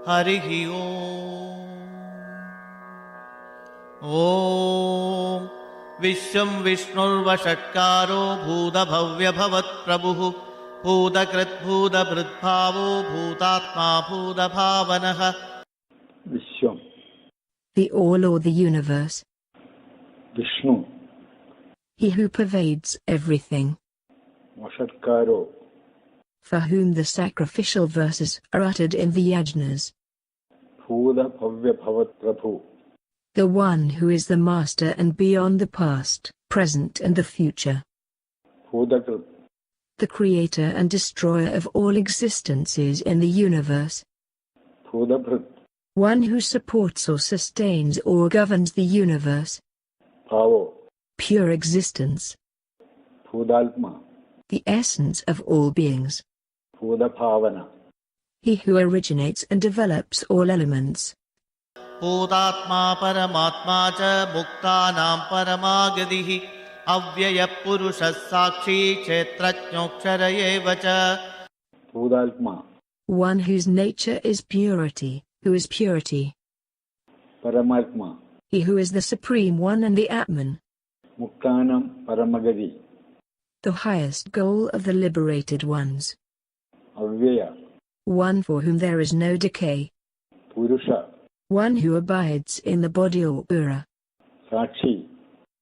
Harihi Om Vishwam Vishnurvashatkaro Bhuda Bhavya Bhavat Prabhu Bhuda Krit Bhuda Bhritbhavo Bhutatma Bhuda Bhavanaha. Vishwam, the all or the universe. Vishnu, He who pervades everything, Vashatkaro, for whom the sacrificial verses are uttered in the yajnas. Bhuda Bhavya Bhavat Prabhu, The one who is the master and beyond the past, present and the future. Bhuda Krit, The creator and destroyer of all existences in the universe. Bhuda Bhrit, One who supports or sustains or governs the universe. Bhavo, Pure existence. Bhudaltma, The essence of all beings. Bhuda Bhavana, He who originates and develops all elements. Bhutatma Paramatma Cha Muktanam Paramagadihi Avyaya Purusha Sakshi Kshetrajñokshara Cha. Bhudaltma, One whose nature is purity, who is purity. Paramatma, He who is the Supreme One and the Atman. Muktanam Paramagadi, The highest goal of the liberated ones. Avyaya, One for whom there is no decay. Purusha, One who abides in the body or pura. Sakshi,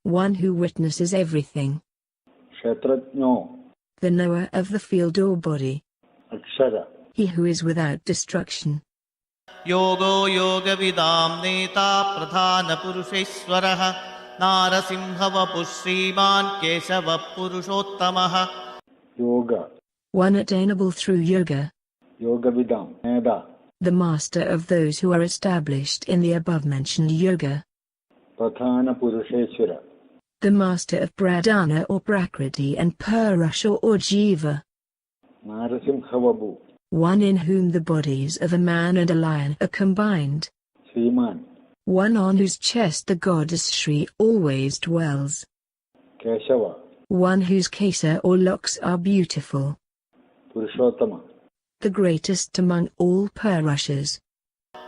One who witnesses everything. Kshetrajño, The knower of the field or body. Akshara, He who is without destruction. Yogo Yoga Vidam Neta Pradhana Purusheshwaraha Narasimhava Pushriman Keshava Purushottamaha. Yoga, One attainable through yoga. Yoga Vidam, Neda, The master of those who are established in the above-mentioned yoga. Pradhana Purusheshwara, The master of pradhana or prakriti and purusha or jiva. Narasimhavabu, One in whom the bodies of a man and a lion are combined. Sriman, One on whose chest the goddess Shri always dwells. Keshava, One whose kesa or locks are beautiful. Purushottama, The greatest among all Purushas.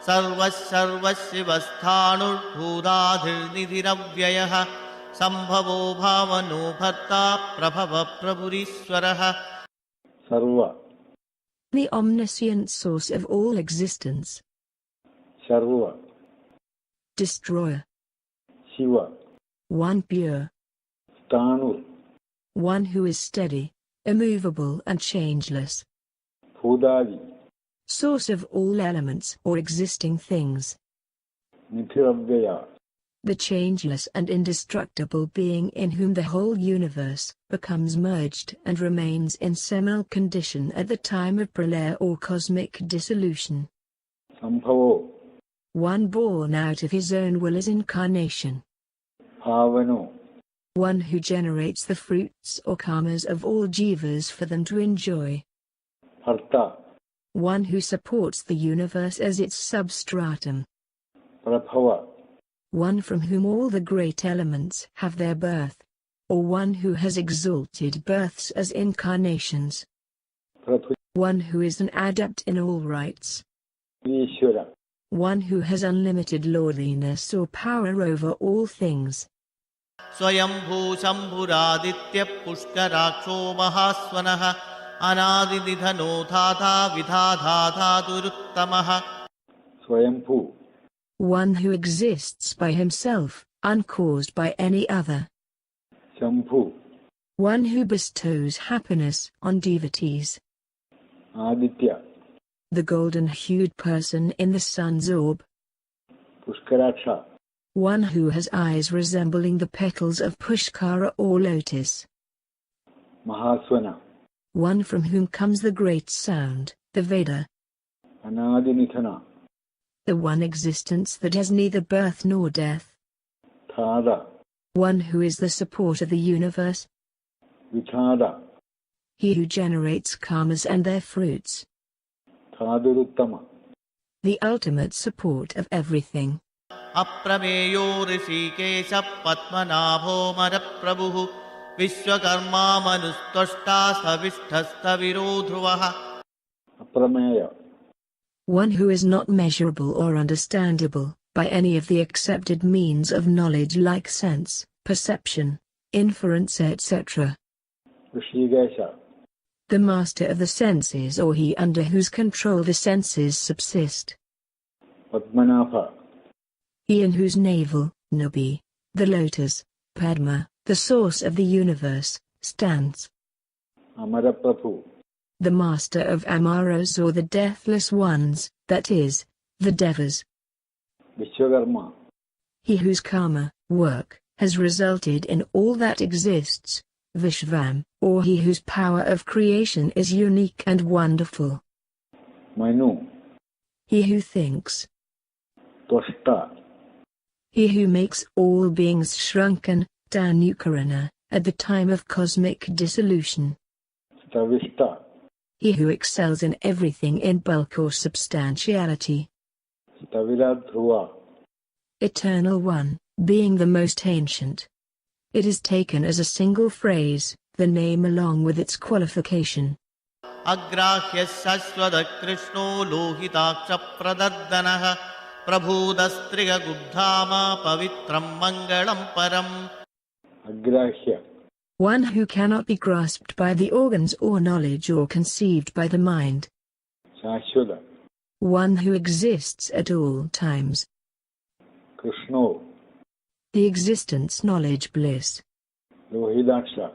Sarvas Shivasthanur Bhudadhir Nidhiravyayah Sambhavo Bhavano Bharta Prabhava Prabhurishwaraha. Sarva, The omniscient source of all existence. Sharva, Destroyer. Shiva, One pure. Stanur, One who is steady, immovable and changeless. Bhudadi, Source of all elements or existing things. Nithiravya, The changeless and indestructible being in whom the whole universe becomes merged and remains in seminal condition at the time of pralaya or cosmic dissolution. Sambhavo, One born out of his own will as incarnation. Bhavano, One who generates the fruits or karmas of all jivas for them to enjoy. Bharta, One who supports the universe as its substratum. Prabhava, One from whom all the great elements have their birth. Or one who has exalted births as incarnations. Prabhu, One who is an adept in all rights. Ishvara, One who has unlimited lordliness or power over all things. Swayambhu Shambhuraditya Pushkaraksho Mahaswanaha Anadinidhano Dhata Vidhadhata Duruttamaha. Swayambhu, One who exists by himself, uncaused by any other. Shambhu, One who bestows happiness on devotees. Aditya, The golden-hued person in the sun's orb. Pushkaraksha, One who has eyes resembling the petals of Pushkara or lotus. Mahaswana, One from whom comes the great sound, the Veda. Anadinithana, The one existence that has neither birth nor death. Thada, One who is the support of the universe. Vichada, He who generates karmas and their fruits. Thaduruttama, The ultimate support of everything. Aprameyo Rishikesha Padmanabho Maraprabhu Vishwakarma Manustashta Savishthastha Virodhruvaha. Aprameya, one who is not measurable or understandable by any of the accepted means of knowledge like sense, perception, inference, etc. Rishikesha, The master of the senses, or he under whose control the senses subsist. Padmanabha, He in whose navel, Nabi, the lotus, Padma, the source of the universe, stands. Amaraprabhu, The master of Amaras, or the deathless ones, that is, the Devas. Vishwakarma, He whose karma, work, has resulted in all that exists, Vishvam, or he whose power of creation is unique and wonderful. Manu, He who thinks. Toshta, He who makes all beings shrunken, Tanukarana, at the time of cosmic dissolution. Stavishta, He who excels in everything in bulk or substantiality. Staviradhruva, Eternal One, being the most ancient. It is taken as a single phrase, the name along with its qualification. Agrahya Shashwada Krishno Lohitaksha Pradardanaha Prabhudastriga Gubdhama Pavitram Mangalam Param. Agrahya, One who cannot be grasped by the organs or knowledge or conceived by the mind. Shashwada, One who exists at all times. Krishno, The existence, knowledge, bliss. Lohidaksha,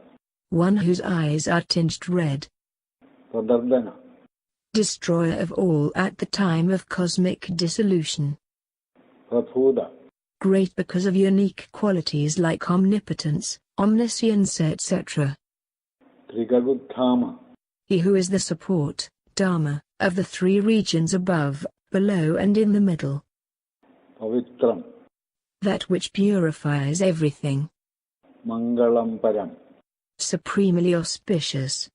One whose eyes are tinged red. Pradardana, Destroyer of all at the time of cosmic dissolution. Prabhuda, Great because of unique qualities like omnipotence, omniscience, etc. Trigagudhama, He who is the support, Dharma, of the three regions above, below and in the middle. Pavitram, That which purifies everything. Mangalam Param, Supremely auspicious.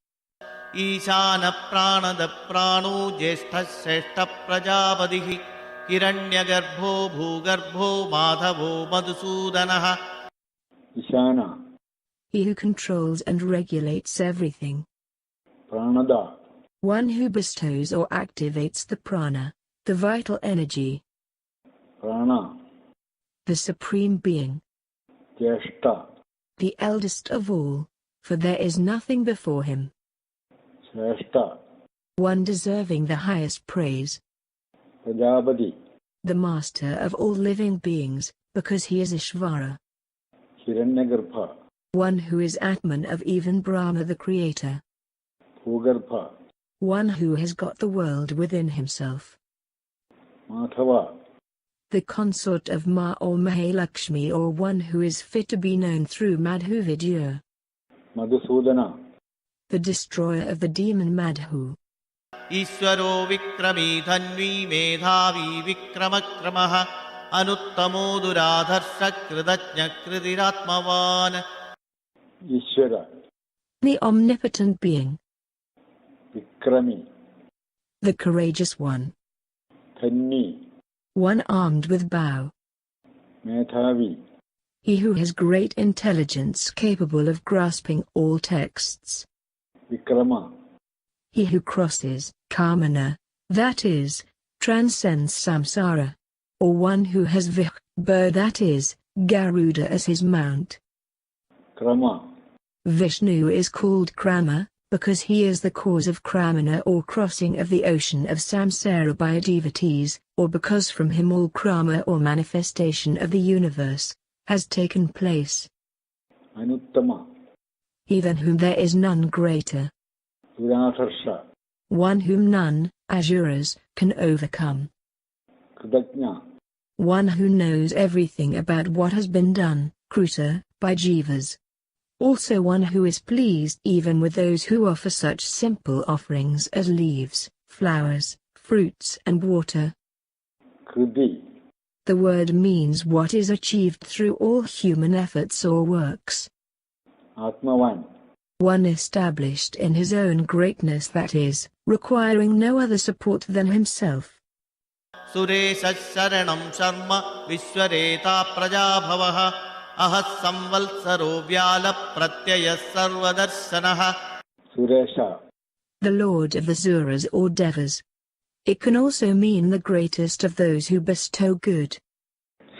Ishana Pranada Prano Jeshta Seshta Prajapadihi Hiranyagarbho Bhugarbho Madhavo Madhusudanaha. Ishana, He who controls and regulates everything. Pranada, One who bestows or activates the prana, the vital energy. Prana, The Supreme Being. Jeshta, The eldest of all, for there is nothing before him. Shrestha, One deserving the highest praise. Prajapati, The master of all living beings, because he is Ishvara. Hiranyagarbha, One who is Atman of even Brahma the Creator. Bhugarbha, One who has got the world within himself. Madhava, The consort of Ma or Mahalakshmi, or one who is fit to be known through Madhuvidya. Madhusudana, The destroyer of the demon Madhu. Ishwaro Vikrami Dhanvi Medhavi Vikramakramaha Anuttamo Duradharsha Kridajna Kridiratmavan. Ishvara, The omnipotent being. Vikrami, The courageous one. Dhanni, One armed with bow. Medhavi, He who has great intelligence capable of grasping all texts. Vikrama, He who crosses, Kamana, that is, transcends samsara. Or one who has Vihbha, that is, Garuda as his mount. Krama, Vishnu is called Krama, because he is the cause of Kramana or crossing of the ocean of samsara by devotees, or because from him all Krama or manifestation of the universe has taken place. Anuttama, He than whom there is none greater. Viratharsha, One whom none, Asuras, can overcome. Kridajna, One who knows everything about what has been done, Kruta, by Jivas. Also one who is pleased even with those who offer such simple offerings as leaves, flowers, fruits and water. Kriti, The word means what is achieved through all human efforts or works. Atmavan, One established in his own greatness, that is, requiring no other support than himself. Suresha Sharanam Sharma Vishwareta Prajabhavaha Ahas Samvalsaro Vyala Pratyaya Sarvadarshanaha. Suresha, The Lord of the Suras or Devas. It can also mean the greatest of those who bestow good.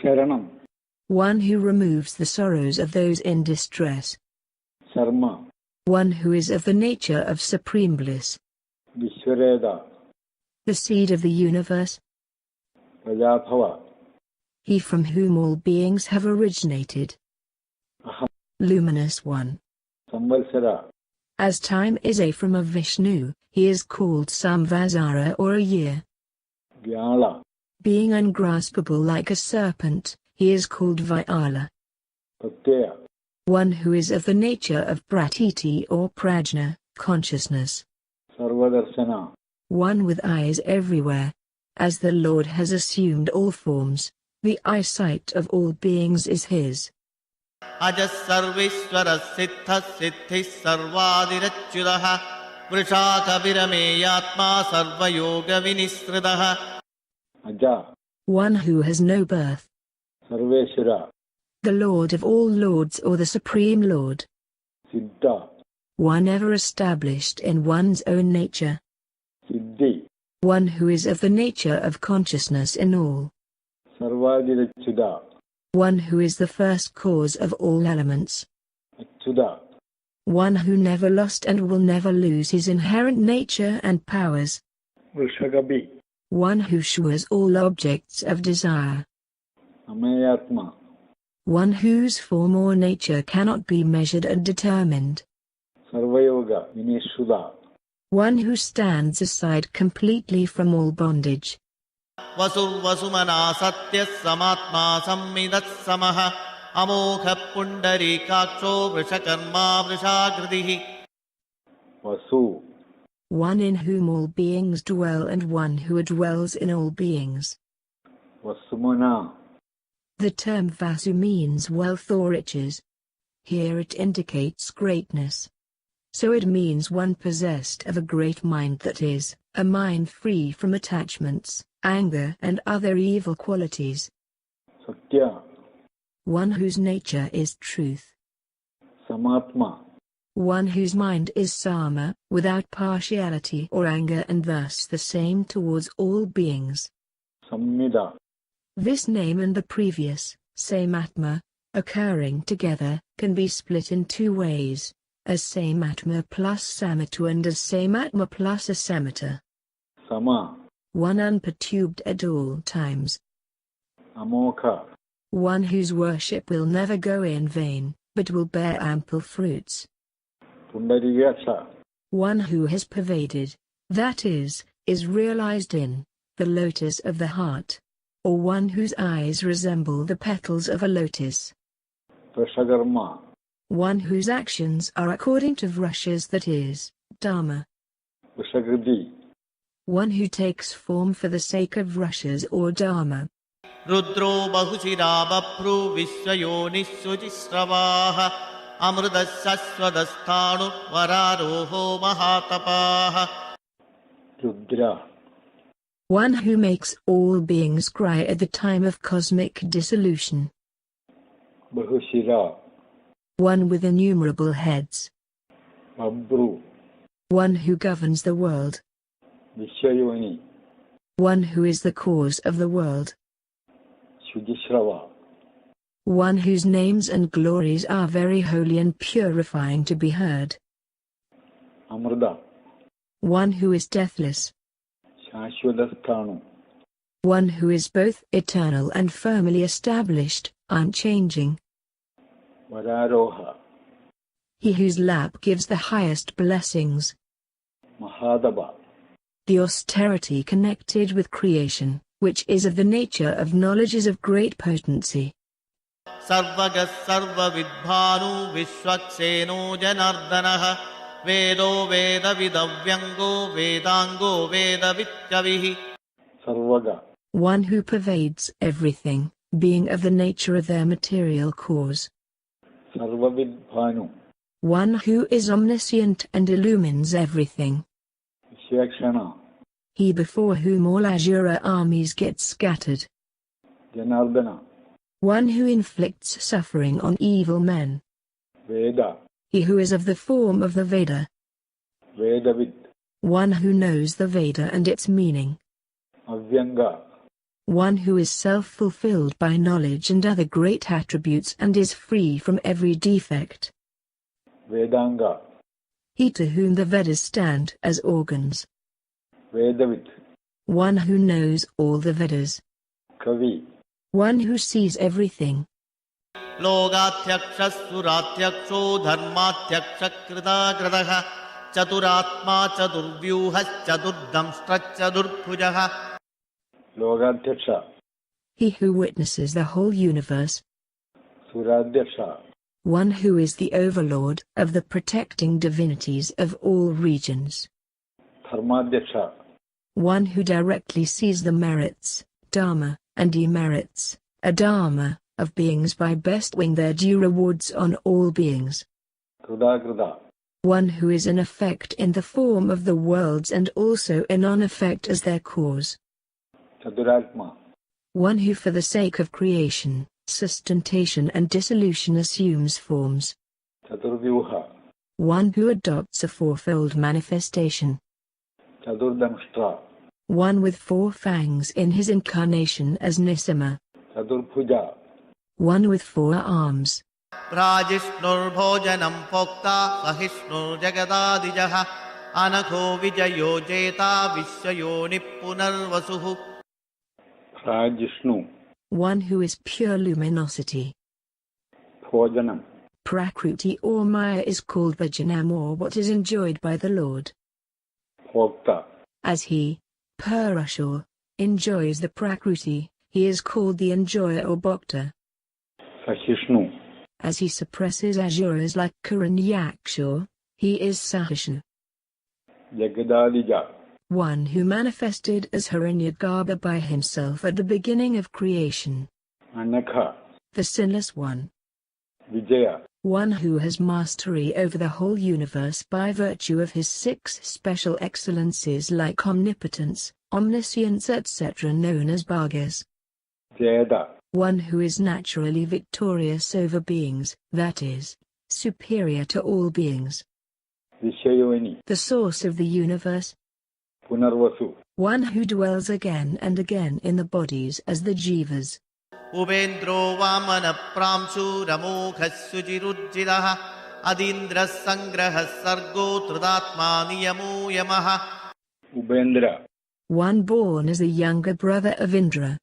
Sharanam. One who removes the sorrows of those in distress. Sarma. One who is of the nature of supreme bliss. Vishvareda. The seed of the universe. Prajabhava. He from whom all beings have originated. Aham. Luminous one. Samvalsara. As time is a from of Vishnu, he is called Samvatsara or a year. Vyala. Being ungraspable like a serpent, he is called Vyala. Pratyaya. One who is of the nature of pratiti or prajna, consciousness. Sarvadarshana. One with eyes everywhere. As the Lord has assumed all forms, the eyesight of all beings is his. Ajas sarvishwara siddha siddhi sarvadirachyudaha vrishaka virameyatma sarva yoga vinisridaha. Aja. One who has no birth. Sarveshwara. The Lord of all lords or the Supreme Lord. Siddha. One ever established in one's own nature. Siddhi. One who is of the nature of consciousness in all. Sarvadirachyuda. One who is the first cause of all elements. Achyuda. One who never lost and will never lose his inherent nature and powers. Vrishagabi. One who shures all objects of desire. Ameyatma. One whose form or nature cannot be measured and determined. Sarvayoga Vinishuddha. One who stands aside completely from all bondage. Vasur vasumana satya samatma sammidat samaha amokha pundari kaksho vrishakarma vrishagridihi. Vasu. One in whom all beings dwell and one who dwells in all beings. Vasumana. The term Vasu means wealth or riches. Here it indicates greatness. So it means one possessed of a great mind, that is, a mind free from attachments, anger and other evil qualities. Satya. One whose nature is truth. Samatma. One whose mind is sama, without partiality or anger and thus the same towards all beings. Sammida. This name and the previous, same Atma, occurring together, can be split in two ways, as same Atma plus Samattu and as same Atma plus Asamattu. Sama. One unperturbed at all times. Amokha. One whose worship will never go in vain, but will bear ample fruits. Pundariyasa. One who has pervaded, that is realized in, the lotus of the heart. Or one whose eyes resemble the petals of a lotus. Vrashakarma. One whose actions are according to Vrashas, that is, Dharma. Vrishagridi. One who takes form for the sake of Vrashas or Dharma. Rudro bahushira bapru vishwayonisujisravaha amrudasaswadasthanu vararoho mahatapaha. Rudra. One who makes all beings cry at the time of cosmic dissolution. Bahushira. One with innumerable heads. Babru. One who governs the world. Vishayoni. One who is the cause of the world. Shujishrava. One whose names and glories are very holy and purifying to be heard. Amrda. One who is deathless. Shashwadasthanu. One who is both eternal and firmly established, unchanging. Vararoha. He whose lap gives the highest blessings. Mahadaba. The austerity connected with creation, which is of the nature of knowledge, is of great potency. Sarvagas sarva vidbhanu vishwakseno janardanaha vedo veda vidavyango vedango veda vityavihi. Sarvaga. One who pervades everything, being of the nature of their material cause. Sarvavidbhanu. One who is omniscient and illumines everything. Vishakshana. He before whom all Asura armies get scattered. Janardana. One who inflicts suffering on evil men. Veda. He who is of the form of the Veda. Vedavid. One who knows the Veda and its meaning. Avyanga. One who is self-fulfilled by knowledge and other great attributes and is free from every defect. Vedanga. He to whom the Vedas stand as organs. Vedavit. One who knows all the Vedas. Kavi. One who sees everything. Logatyaksha suratyaksho dharmatyaksha kritakritaha chaturatma chadurvyuhas chadurdamshtra chadurpujaha. Logatyaksha. He who witnesses the whole universe. Suradyaksha. One who is the overlord of the protecting divinities of all regions. Dharmadyaksha. One who directly sees the merits, dharma, and demerits, adharma, of beings by bestowing their due rewards on all beings. Kridakrita. One who is an effect in the form of the worlds and also a non-effect as their cause. Chaduratma. One who for the sake of creation, sustentation and dissolution assumes forms. Chaturvyuha. One who adopts a fourfold manifestation. Chadurdamshtra. One with 4 fangs in his incarnation as Nisima. Chadurpuja. One with 4 arms. Rajishnur bhojanam phokta sahishnur jagadadijaha anakho vijayo jeta vishwayo nippunarvasuhu. Rajishnu. One who is pure luminosity. Bhojanam. Prakruti or Maya is called Bhajanam or what is enjoyed by the Lord. Bhokta. As he, Parasara, enjoys the Prakruti, he is called the enjoyer or Bhokta. Sahishnu. As he suppresses asuras like Karanyaksha, he is Sahishnu. Jagadadija. One who manifested as Hiranyagarbha by himself at the beginning of creation. Anakha. The sinless one. Vijaya. One who has mastery over the whole universe by virtue of his 6 special excellences like omnipotence, omniscience etc. known as bhagas. Jayada. One who is naturally victorious over beings, that is, superior to all beings. Vishayoni. The source of the universe. Punarvasu. One who dwells again and again in the bodies as the jivas. Ubendro vamana pramshu ramokhassu jirujjidaha adindra sangrahas sargo trudatma niyamo yamaha. Ubendra. One born as the younger brother of Indra.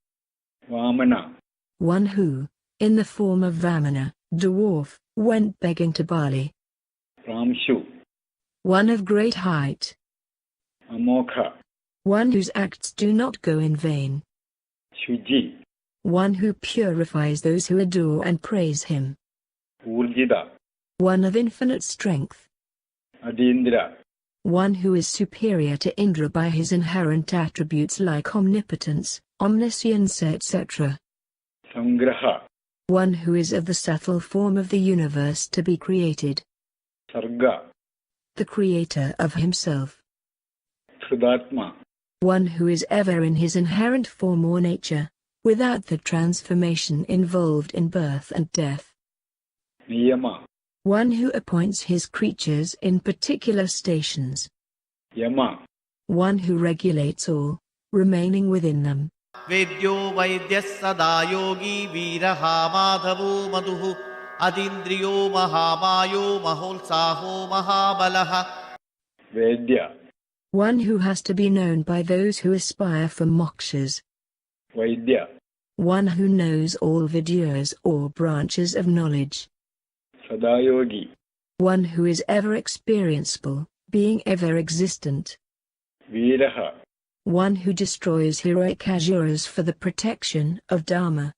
Vamana. One who, in the form of Vamana, dwarf, went begging to Bali. Ramshu. One of great height. Amokha. One whose acts do not go in vain. Shuji. One who purifies those who adore and praise him. Urjida. One of infinite strength. Adindra. One who is superior to Indra by his inherent attributes like omnipotence, omniscience etc. Sangraha. One who is of the subtle form of the universe to be created. Sarga. The creator of himself. Trudatma. One who is ever in his inherent form or nature, without the transformation involved in birth and death. Niyama. One who appoints his creatures in particular stations. Yama. One who regulates all, remaining within them. Vedyo vaidyas sada yogi viraha madhavu maduhu adindriyo mahamayo maholsaho mahabalaha. Vedya. One who has to be known by those who aspire for mokshas. Vaidya. One who knows all vidyas or branches of knowledge. Sadayogi. One who is ever experienceable, being ever existent. Viraha. One who destroys heroic asuras for the protection of Dharma.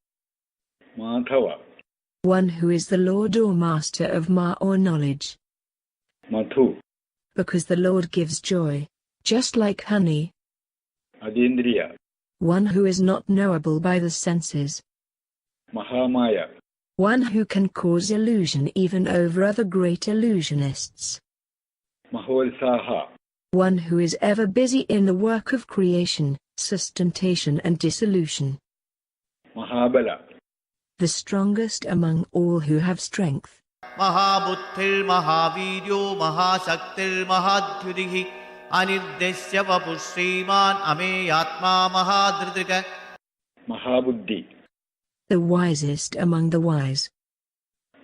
Madhava. One who is the Lord or Master of Ma or knowledge. Mathu. Because the Lord gives joy, just like honey. Adindriya. One who is not knowable by the senses. Mahamaya. One who can cause illusion even over other great illusionists. Maholsaha. One who is ever busy in the work of creation, sustentation and dissolution. Mahabala. The strongest among all who have strength. Mahabuddhir mahavidyo mahashaktir mahadhyudihi अनिर्देश्य वपुः श्रीमान् अमेयात्मा महाधृतिः Mahabuddhi, the wisest among the wise,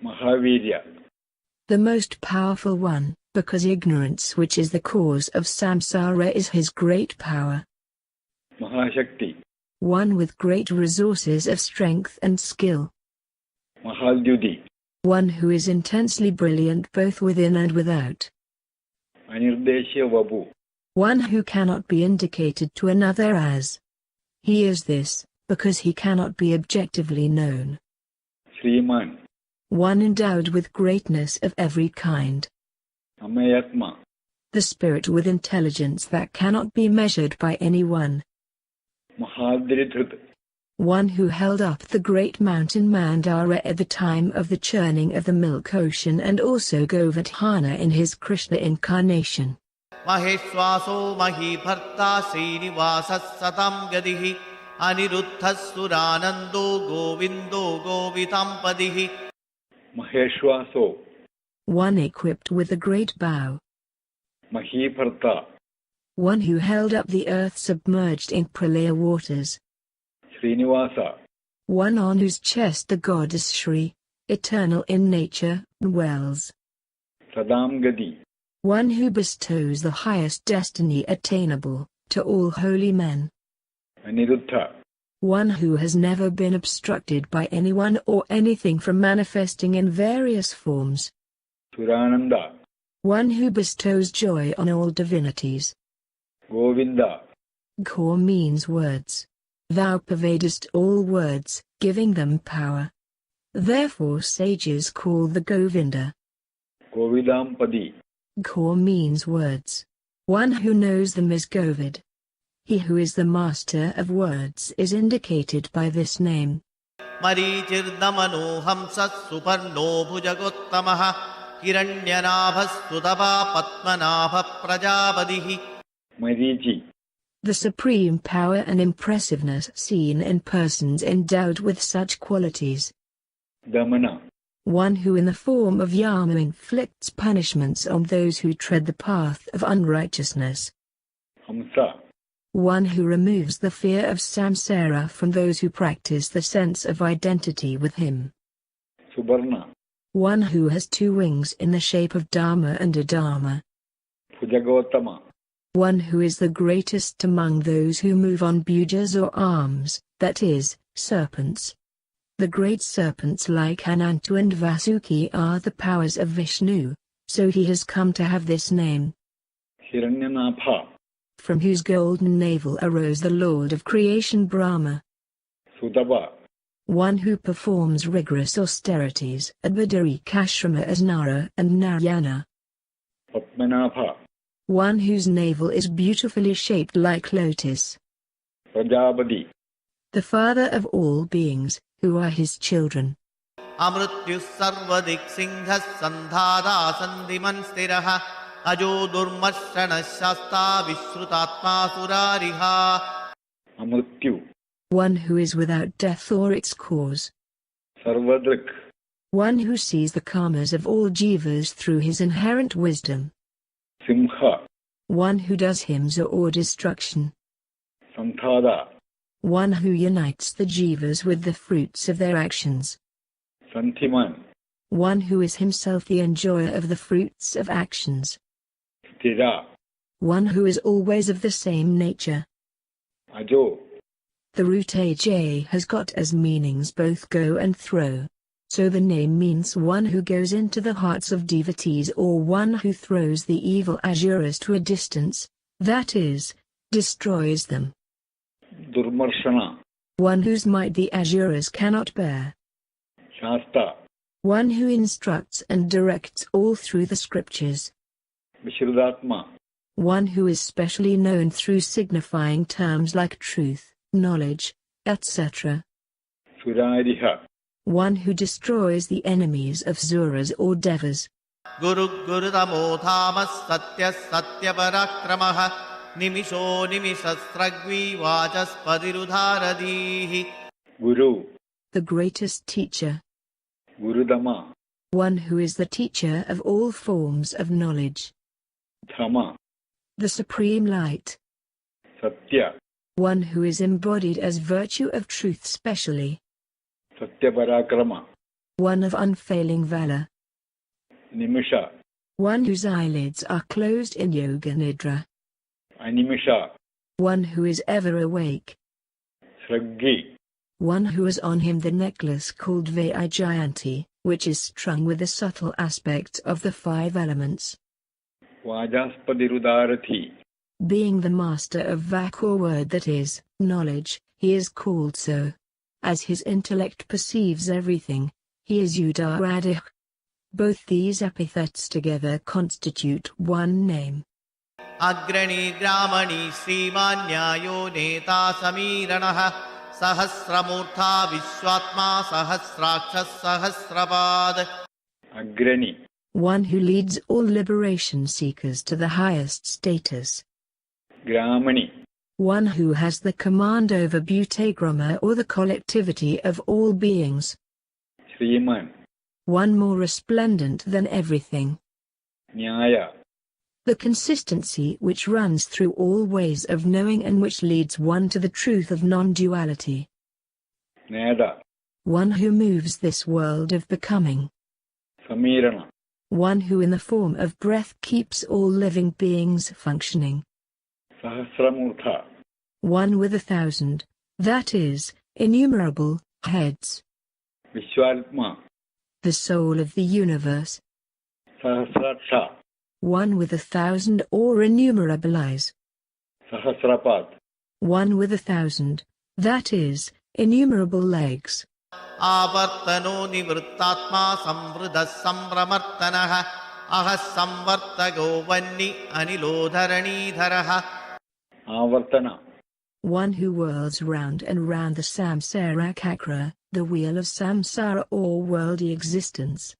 Mahavirya, the most powerful one, because ignorance, which is the cause of samsara, is his great power. Mahashakti, One with great resources of strength and skill, Mahadyuti, one who is intensely brilliant both within and without, Anirdeshya Vabu, one who cannot be indicated to another as. He is this, because he cannot be objectively known. Sriman, One endowed with greatness of every kind, Amayatma, the spirit with intelligence that cannot be measured by anyone, Mahadrithrut, one who held up the great mountain Mandara at the time of the churning of the milk ocean, and also Govardhana in his Krishna incarnation. महेश्वासो महीभर्ता श्रीनिवासः सतं गतिः अनिरुद्धः सुरानन्दो Govindo गोविताम्पदिः Maheshwaso, One equipped with a great bow, Mahibharta, one who held up the earth submerged in pralaya waters, Srinivasa, one on whose chest the goddess Shri, eternal in nature, dwells, Sadamgadi, one who bestows the highest destiny attainable to all holy men, Aniruddha, one who has never been obstructed by anyone or anything from manifesting in various forms, Surananda, one who bestows joy on all divinities. Govinda, Gaur means words. Thou pervadest all words, giving them power. Therefore sages call the Govinda. Govidampadi, Gaur means words. One who knows them is Govid. He who is the master of words is indicated by this name. मरीचिर्दमनो हंसः सुपर्णो भुजगोत्तमः हिरण्यनाभः सुतपा पद्मनाभः प्रजापतिः Marichi, The supreme power and impressiveness seen in persons endowed with such qualities. Damana, One who in the form of Yama inflicts punishments on those who tread the path of unrighteousness. Hamsa, One who removes the fear of samsara from those who practice the sense of identity with him. Subarna, One who has two wings in the shape of Dharma and Adharma. Bhujagotama, One who is the greatest among those who move on bhujas or arms, that is, serpents. The great serpents like Anantu and Vasuki are the powers of Vishnu, so he has come to have this name. Hiranyanapha, From whose golden navel arose the Lord of creation Brahma. Sutapa, One who performs rigorous austerities at Badarikashrama as Nara and Narayana. Padmanabha, One whose navel is beautifully shaped like lotus. Prajapati, The father of all beings, who are his children. अमृत्युः सर्वदिक्सिंहः सन्धाता सन्धिमन् स्थिरः अजो दुर्मर्षणः शास्ता विश्रुतात्मा सुरारिहा Amrityu, One who is without death or its cause. Sarvadrik, One who sees the karmas of all jivas through his inherent wisdom. Simha, One who does himsa or destruction. Santhada, One who unites the jivas with the fruits of their actions. Santhiman, One who is himself the enjoyer of the fruits of actions. Stira, One who is always of the same nature. Ajo, The root aj has got as meanings both go and throw. So the name means one who goes into the hearts of devotees or one who throws the evil asuras to a distance, that is, destroys them. Durmarshana, One whose might the asuras cannot bear. Shasta, One who instructs and directs all through the scriptures. Vishrudatma, One who is specially known through signifying terms like truth, knowledge, etc. Surariha, One who destroys the enemies of suras or devas. Guru गुरुतमो धामः सत्यः सत्यपराक्रमः निमिषो निमिषस्रग्वी वाचस्पतिरुधारधीः Guru, The greatest teacher. Gurudama, One who is the teacher of all forms of knowledge. Dhama, the supreme light. Satya, One who is embodied as virtue of truth specially. Satya Parakrama, One of unfailing valor. Nimisha, One whose eyelids are closed in yoga nidra. Animisha, One who is ever awake. Sraggi, One who has on him the necklace called Vaijayanti, which is strung with the subtle aspects of the 5 elements. Vajaspadirudarati, Being the master of Vak or word that is, knowledge, he is called so. As his intellect perceives everything, he is Udaradih. Both these epithets together constitute one name. Agrani Gramani Srimanyayo Neta Samiranaha Sahasramurtha Vishwatma Sahasrakshas Sahasrabad. Agrani, One who leads all liberation seekers to the highest status. Gramani, One who has the command over Bhutagrama or the collectivity of all beings. Sriman, One more resplendent than everything. Nyaya, The consistency which runs through all ways of knowing and which leads one to the truth of non-duality. Neda, One who moves this world of becoming. Samirana, One who in the form of breath keeps all living beings functioning. Sahasramurtha, One with 1,000, that is, innumerable, heads. Vishwatma, The soul of the universe. Sahasraksha, One with 1,000 or innumerable eyes. Sahasrapad, One with 1,000, that is, innumerable legs. Avartano Nivrittatma Samvrida Sambramartanaha Ahas Samvartago Vanni Anilodharani Dharaha. Avartana, One who whirls round and round the samsara chakra, the wheel of samsara or worldly existence.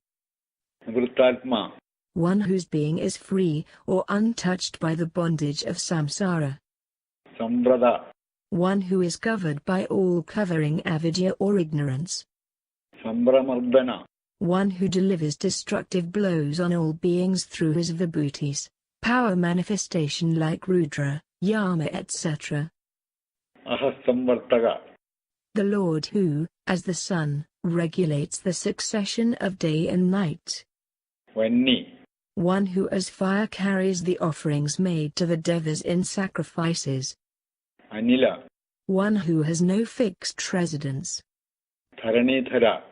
Nivrittatma, One whose being is free or untouched by the bondage of samsara. Samvrada, One who is covered by all covering avidya or ignorance. Sambramardana, One who delivers destructive blows on all beings through his vibhutis, power manifestation like Rudra, Yama etc. Ahasamvartaga, The Lord who, as the sun, regulates the succession of day and night. Vanni, One who as fire carries the offerings made to the devas in sacrifices. Anila, One who has no fixed residence. Dharanithara,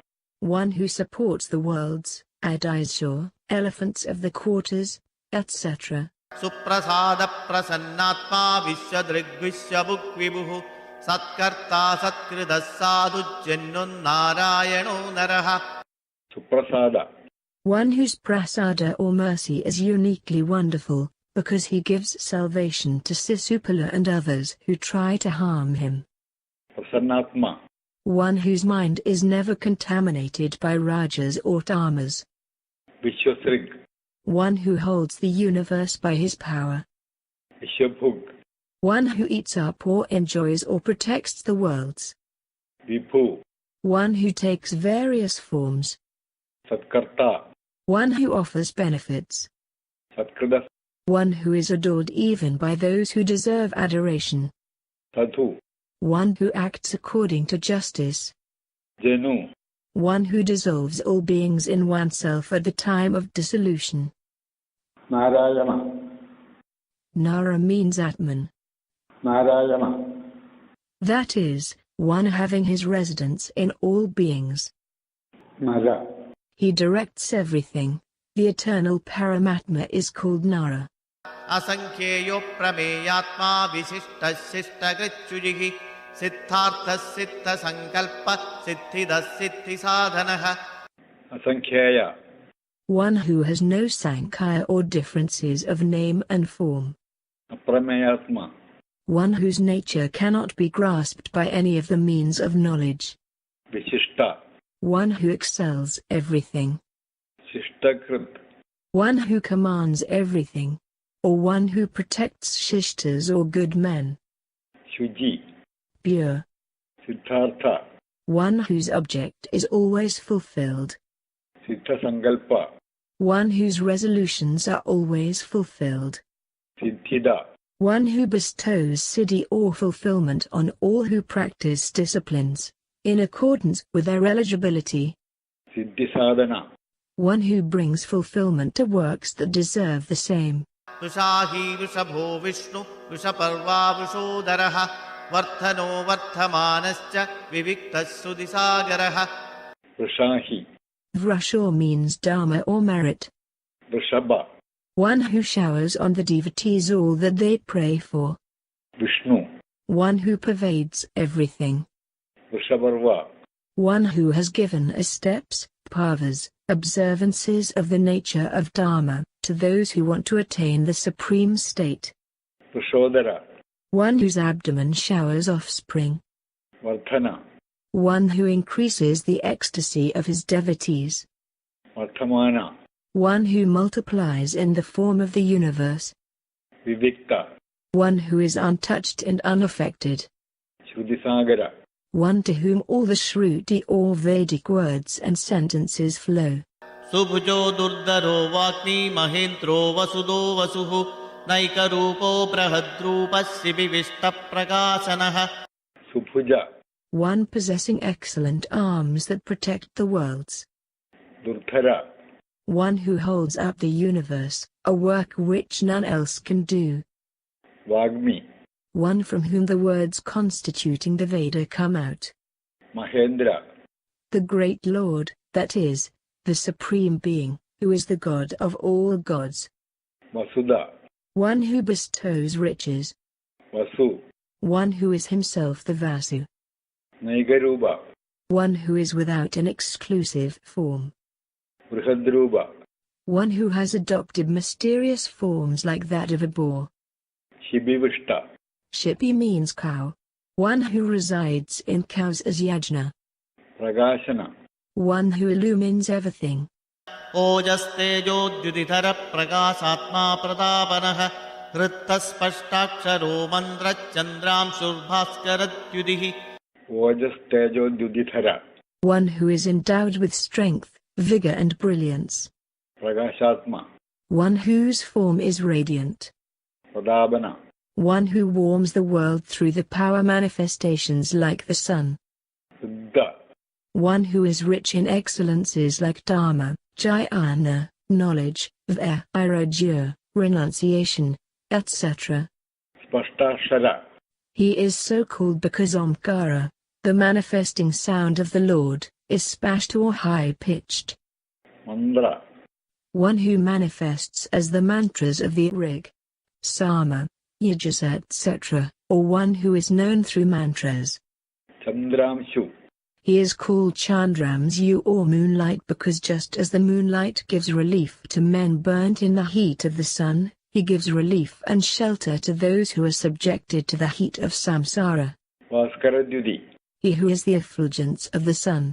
One who supports the worlds, Adishur, elephants of the quarters, etc. Suprasada Prasannatma Vishadrigvishhabuk Vibuhu Satkarta Satkridasadu Jennun Narayano Naraha. Suprasada, One whose prasada or mercy is uniquely wonderful, because he gives salvation to Sisupala and others who try to harm him. Prasannatma, One whose mind is never contaminated by rajas or tamas. Vishwasrig, One who holds the universe by his power. Vishwabhug, One who eats up or enjoys or protects the worlds. Vibhu, One who takes various forms. Satkarta, One who offers benefits. Satkridas, One who is adored even by those who deserve adoration. Sadhu, One who acts according to justice. Jenu, One who dissolves all beings in oneself at the time of dissolution. Narayana, Nara means Atman. Narayana, That is, one having his residence in all beings. Nara, He directs everything. The eternal Paramatma is called Nara. Asankheyo Prameyatma Vishishtadvaita Siddhartha Siddha Sankalpa Siddhidas Siddhi Sadhanaha. Asankhya, One who has no sankhya or differences of name and form. Aprameyatma, One whose nature cannot be grasped by any of the means of knowledge. Vishishta, One who excels everything. Shishtakrit, One who commands everything. Or one who protects shishtas or good men. Shuji, Pure. Siddhartha, One whose object is always fulfilled. Siddha Sankalpa, One whose resolutions are always fulfilled. Siddhida. One who bestows siddhi or fulfillment on all who practice disciplines, in accordance with their eligibility. Siddhisadhana. One who brings fulfillment to works that deserve the same. Tushahi Vrishabho Vishnu Vrishaparva Vrishodaraha Varthano Varthamanascha Viviktas Sudhisagaraha. Vrishahi. Vrasho means dharma or merit. Vrishabha. One who showers on the devotees all that they pray for. Vishnu. One who pervades everything. Vrishaparva. One who has given us steps, parvas, observances of the nature of dharma, to those who want to attain the supreme state. Vrishodara. One whose abdomen showers offspring. Varthana. One who increases the ecstasy of his devotees. Varthamana. One who multiplies in the form of the universe. Vivikta. One who is untouched and unaffected. Shrudhisagara. One to whom all the Shruti or Vedic words and sentences flow. Subhujo Durdaro Vakni Mahindro Vasudo Vasuhu Naikarupo Brahadrupa Sibivishta Prakasanaha. Subhuja. One possessing excellent arms that protect the worlds. Durdhara. One who holds up the universe, a work which none else can do. Vagmi. One from whom the words constituting the Veda come out. Mahendra. The great Lord, that is, the Supreme Being, who is the God of all gods. Vasudha. One who bestows riches. Vasu. One who is himself the Vasu. Naigaruba. One who is without an exclusive form. Brihadruba. One who has adopted mysterious forms like that of a boar. Shibivishta. Shipi means cow. One who resides in cows as Yajna. Pragashana. One who illumines everything. Ojastejo Judithara Prakasatma Pratapanaha Hrittaspashtaksharo Mandra Chandram Surbhaskaratyudihi. Ojas Tejo Dudithara. One who is endowed with strength, vigor and brilliance. Pragashatma. One whose form is radiant. Pradabana. One who warms the world through the power manifestations like the sun. Siddha. One who is rich in excellences like Dharma, Jnana, knowledge, Vairagya, renunciation, etc. Spashtashara. He is so called because Omkara, the manifesting sound of the Lord, is spashed or high-pitched. Mandra. One who manifests as the mantras of the Rig, Sama, Yajas etc., or one who is known through mantras. Chandramshu. He is called Chandramshu or moonlight because just as the moonlight gives relief to men burnt in the heat of the sun, he gives relief and shelter to those who are subjected to the heat of samsara. Vaskaradyudi. He who is the effulgence of the sun.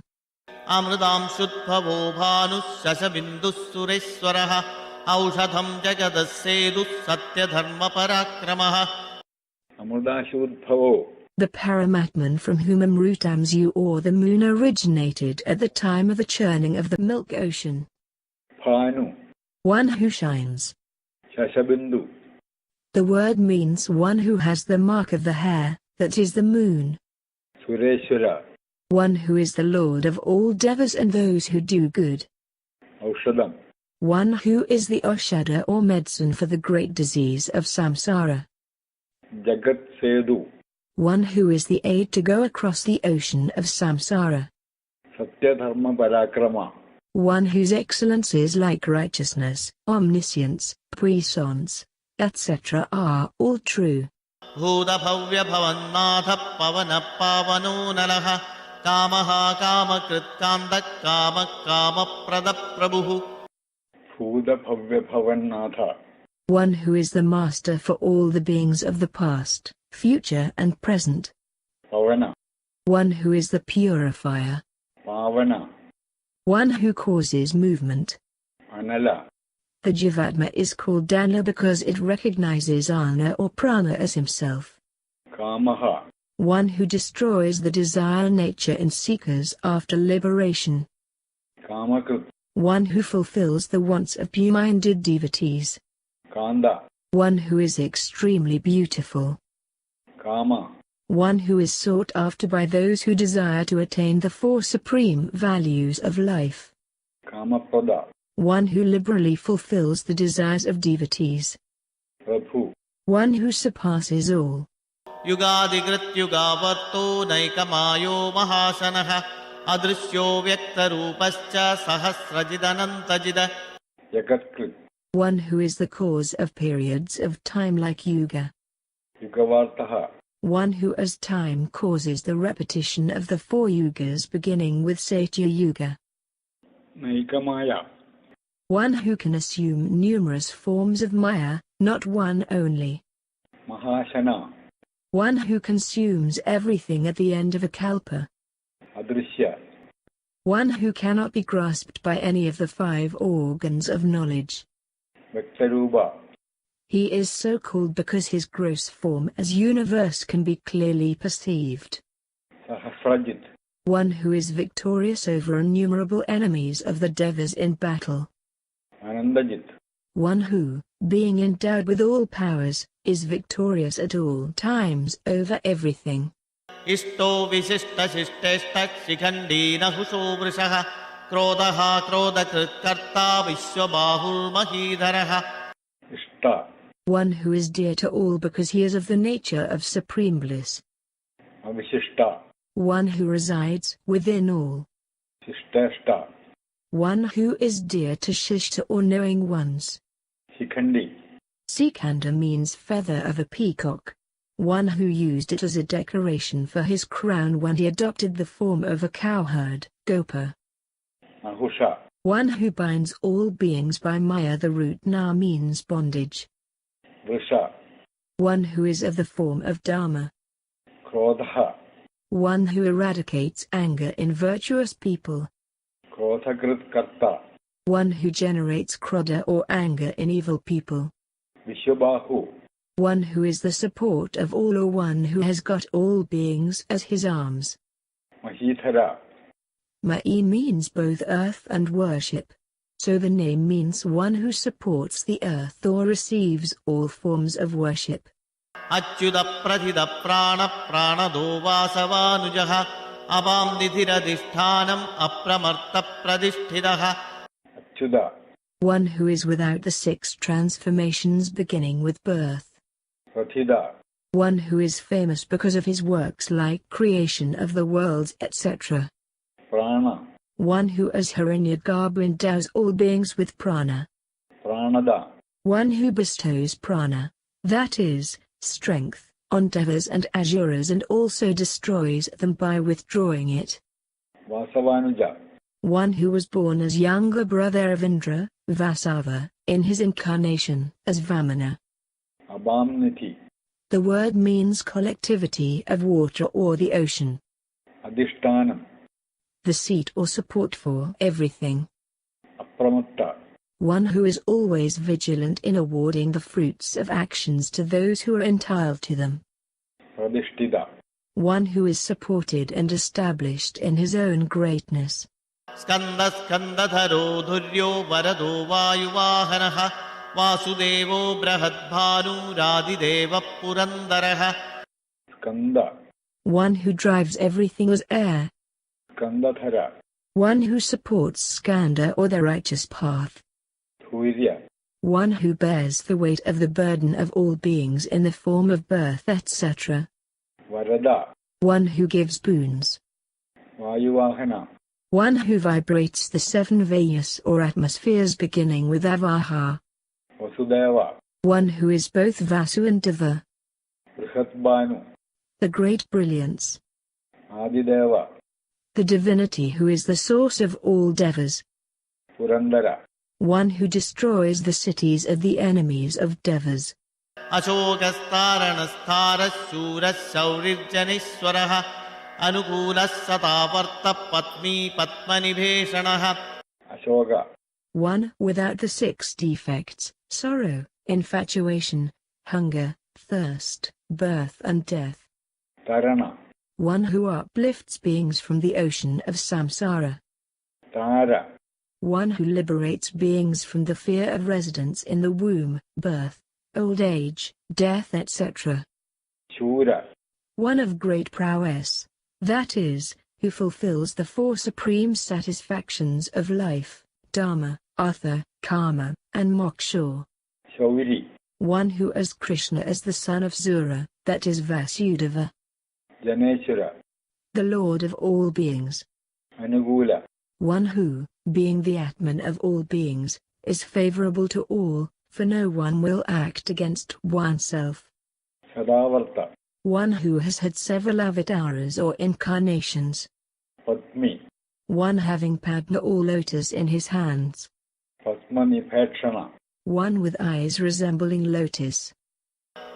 Amradam Shudbhavo Bhanus Shashabindus Sureswaraha Aushadham Jagadassedus Satya Dharma Parakramaha. Amrudashudbhavo. The Paramatman from whom Amrutamsu or the moon originated at the time of the churning of the milk ocean. Bhanu. One who shines. Shashabindu. The word means one who has the mark of the hair, that is the moon. Sureshwara. One who is the Lord of all devas and those who do good. Aushadam. One who is the Oshada or medicine for the great disease of samsara. Jagat Sedu. One who is the aid to go across the ocean of samsara. Satya Dharma Parakrama. One whose excellences like righteousness, omniscience, puissance, etc. are all true. Bhuda Bhavya Bhavannatha Pavana Pavano Nalaha Kamaha Kamakrit Kanda Kama Kama Prada Prabhu. Bhuda Bhavya Bhavannatha. One who is the master for all the beings of the past, future and present. Pavana. One who is the purifier. Pavana. One who causes movement. Anala. The Jivatma is called Dana because it recognizes Ana or Prana as himself. Kamaha. One who destroys the desire nature in seekers after liberation. Kamakrit. One who fulfills the wants of pure-minded devotees. Skanda. one who is extremely beautiful. Kama, One who is sought after by those who desire to attain the four supreme values of life. Kamapada, One who liberally fulfills the desires of devotees. Prabhu, One who surpasses all. युगादिकृत युगावर्तो नैकमायो महाशनः अदृश्यो व्यक्तरूपश्च सहस्रजिदनन्तजिद Jagatkrit, One who is the cause of periods of time like yuga. Yugavartaha, One who as time causes the repetition of the four yugas beginning with Satya Yuga. Naikamaya, One who can assume numerous forms of Maya, not one only. Mahashana, One who consumes everything at the end of a kalpa. Adrishya, One who cannot be grasped by any of the five organs of knowledge. Vektaruba, He is so called because his gross form as universe can be clearly perceived. Sahasrajit, One who is victorious over innumerable enemies of the devas in battle. Anandajit, One who, being endowed with all powers, is victorious at all times over everything. इष्टो विशिष्टशिष्टेष्टः शिखण्डीनहुषो वृषः क्रोधः क्रोधकृत्कर्ता विश्वबाहुर्महीधरः Ishta, One who is dear to all because he is of the nature of supreme bliss. Avishishta, One who resides within all. Shishtashta, One who is dear to Shishta or knowing ones. Shikhandi, Skanda means feather of a peacock. One who used it as a decoration for his crown when he adopted the form of a cowherd, Gopa. Ahusha, One who binds all beings by Maya. The root Na means bondage. Vrisha, One who is of the form of Dharma. Krodha, One who eradicates anger in virtuous people. Krodhakrit Karta, One who generates krodha or anger in evil people. Vishwabahu, One who is the support of all or one who has got all beings as his arms. Mahithara, Ma'i means both earth and worship. So the name means one who supports the earth or receives all forms of worship. अच्युतप्रथितः प्राणदो वासवानुजः अवां निधिरधिष्ठानम् अप्रमर्तप्रतिष्ठितः Achyuda, One who is without the six transformations beginning with birth. Prathida, One who is famous because of his works like creation of the worlds etc. Prana, One who as Hiranyagarbha endows all beings with prana. Pranada, One who bestows prana, that is, strength, on devas and asuras and also destroys them by withdrawing it. Vasavanuja, One who was born as younger brother of Indra, Vasava, in his incarnation as Vamana. Abamniti, The word means collectivity of water or the ocean. Adhishtanam, The seat or support for everything. Apramutta, One who is always vigilant in awarding the fruits of actions to those who are entitled to them. Pradishtida, One who is supported and established in his own greatness. स्कन्दस्कन्दधरो धुर्यो वरदो वायुवाहनः वासुदेवो बृहद्भानुरादिदेवः पुरन्दरः Skanda, One who drives everything as air. Skandathara, One who supports Skanda or the righteous path. Thuirya, One who bears the weight of the burden of all beings in the form of birth etc. Varada, One who gives boons. Vayuvahana, One who vibrates the seven Vayas or atmospheres beginning with Avaha. Vasudeva, One who is both Vasu and Deva. Brihatbhanu, The great brilliance. Adideva, The divinity who is the source of all devas. Purandara, One who destroys the cities of the enemies of devas. अशोकस्तारणस्तारः शूरः शौरिर्जनेश्वरः अनुकूलः सतावर्तः पत्नी पद्मनिभेषणः Ashoka, One without the six defects, sorrow, infatuation, hunger, thirst, birth and death. Tarana, One who uplifts beings from the ocean of samsara. Tara, One who liberates beings from the fear of residence in the womb, birth, old age, death, etc. Shura, One of great prowess, that is, who fulfills the four supreme satisfactions of life, dharma, artha, karma, and moksha. Shauri, One who as Krishna as the son of Sura, that is Vasudeva, Janeshwara, the Lord of all beings. Anugula, One who, being the Atman of all beings, is favorable to all, for no one will act against oneself. Sadavarta, One who has had several avatars or incarnations. Padmi, One having Padma or lotus in his hands. Padmanipekshana, One with eyes resembling lotus.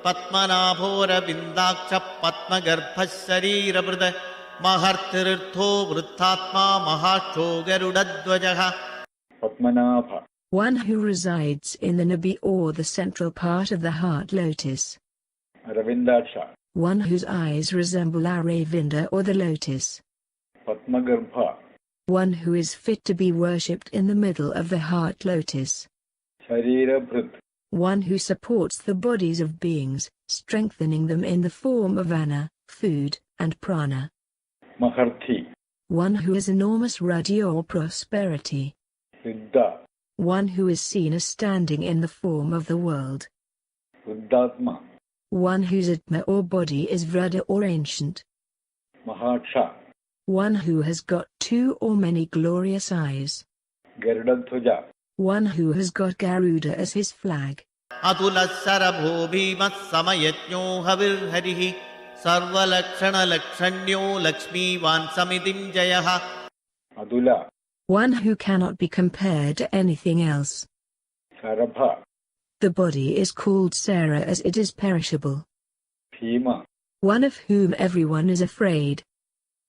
Patmanabhora Vindaksha Patmagarbha Sarirabhrada Mahartirtho Vrithatma Mahasho Garudadvajaha. Padmanabha, One who resides in the nabi or the central part of the heart lotus. Aravindaksha, One whose eyes resemble Aravinda or the lotus. Padmagarbha, One who is fit to be worshipped in the middle of the heart lotus. Sharirabhrit, One who supports the bodies of beings, strengthening them in the form of anna, food, and prana. Maharthi, One who has enormous ruddy or prosperity. Siddha, One who is seen as standing in the form of the world. Buddhatma, One whose atma or body is Vrada or ancient. Mahaksha, One who has got two or many glorious eyes. Garudadvaja, One who has got Garuda as his flag. Atulasarabho Bhimas Samayajno Havirharihi Sarvalakshana Lakshanyo Lakshmi Vansamidim Jayaha. Adula, One who cannot be compared to anything else. Sarabha, The body is called Sarah as it is perishable. Bhima, One of whom everyone is afraid.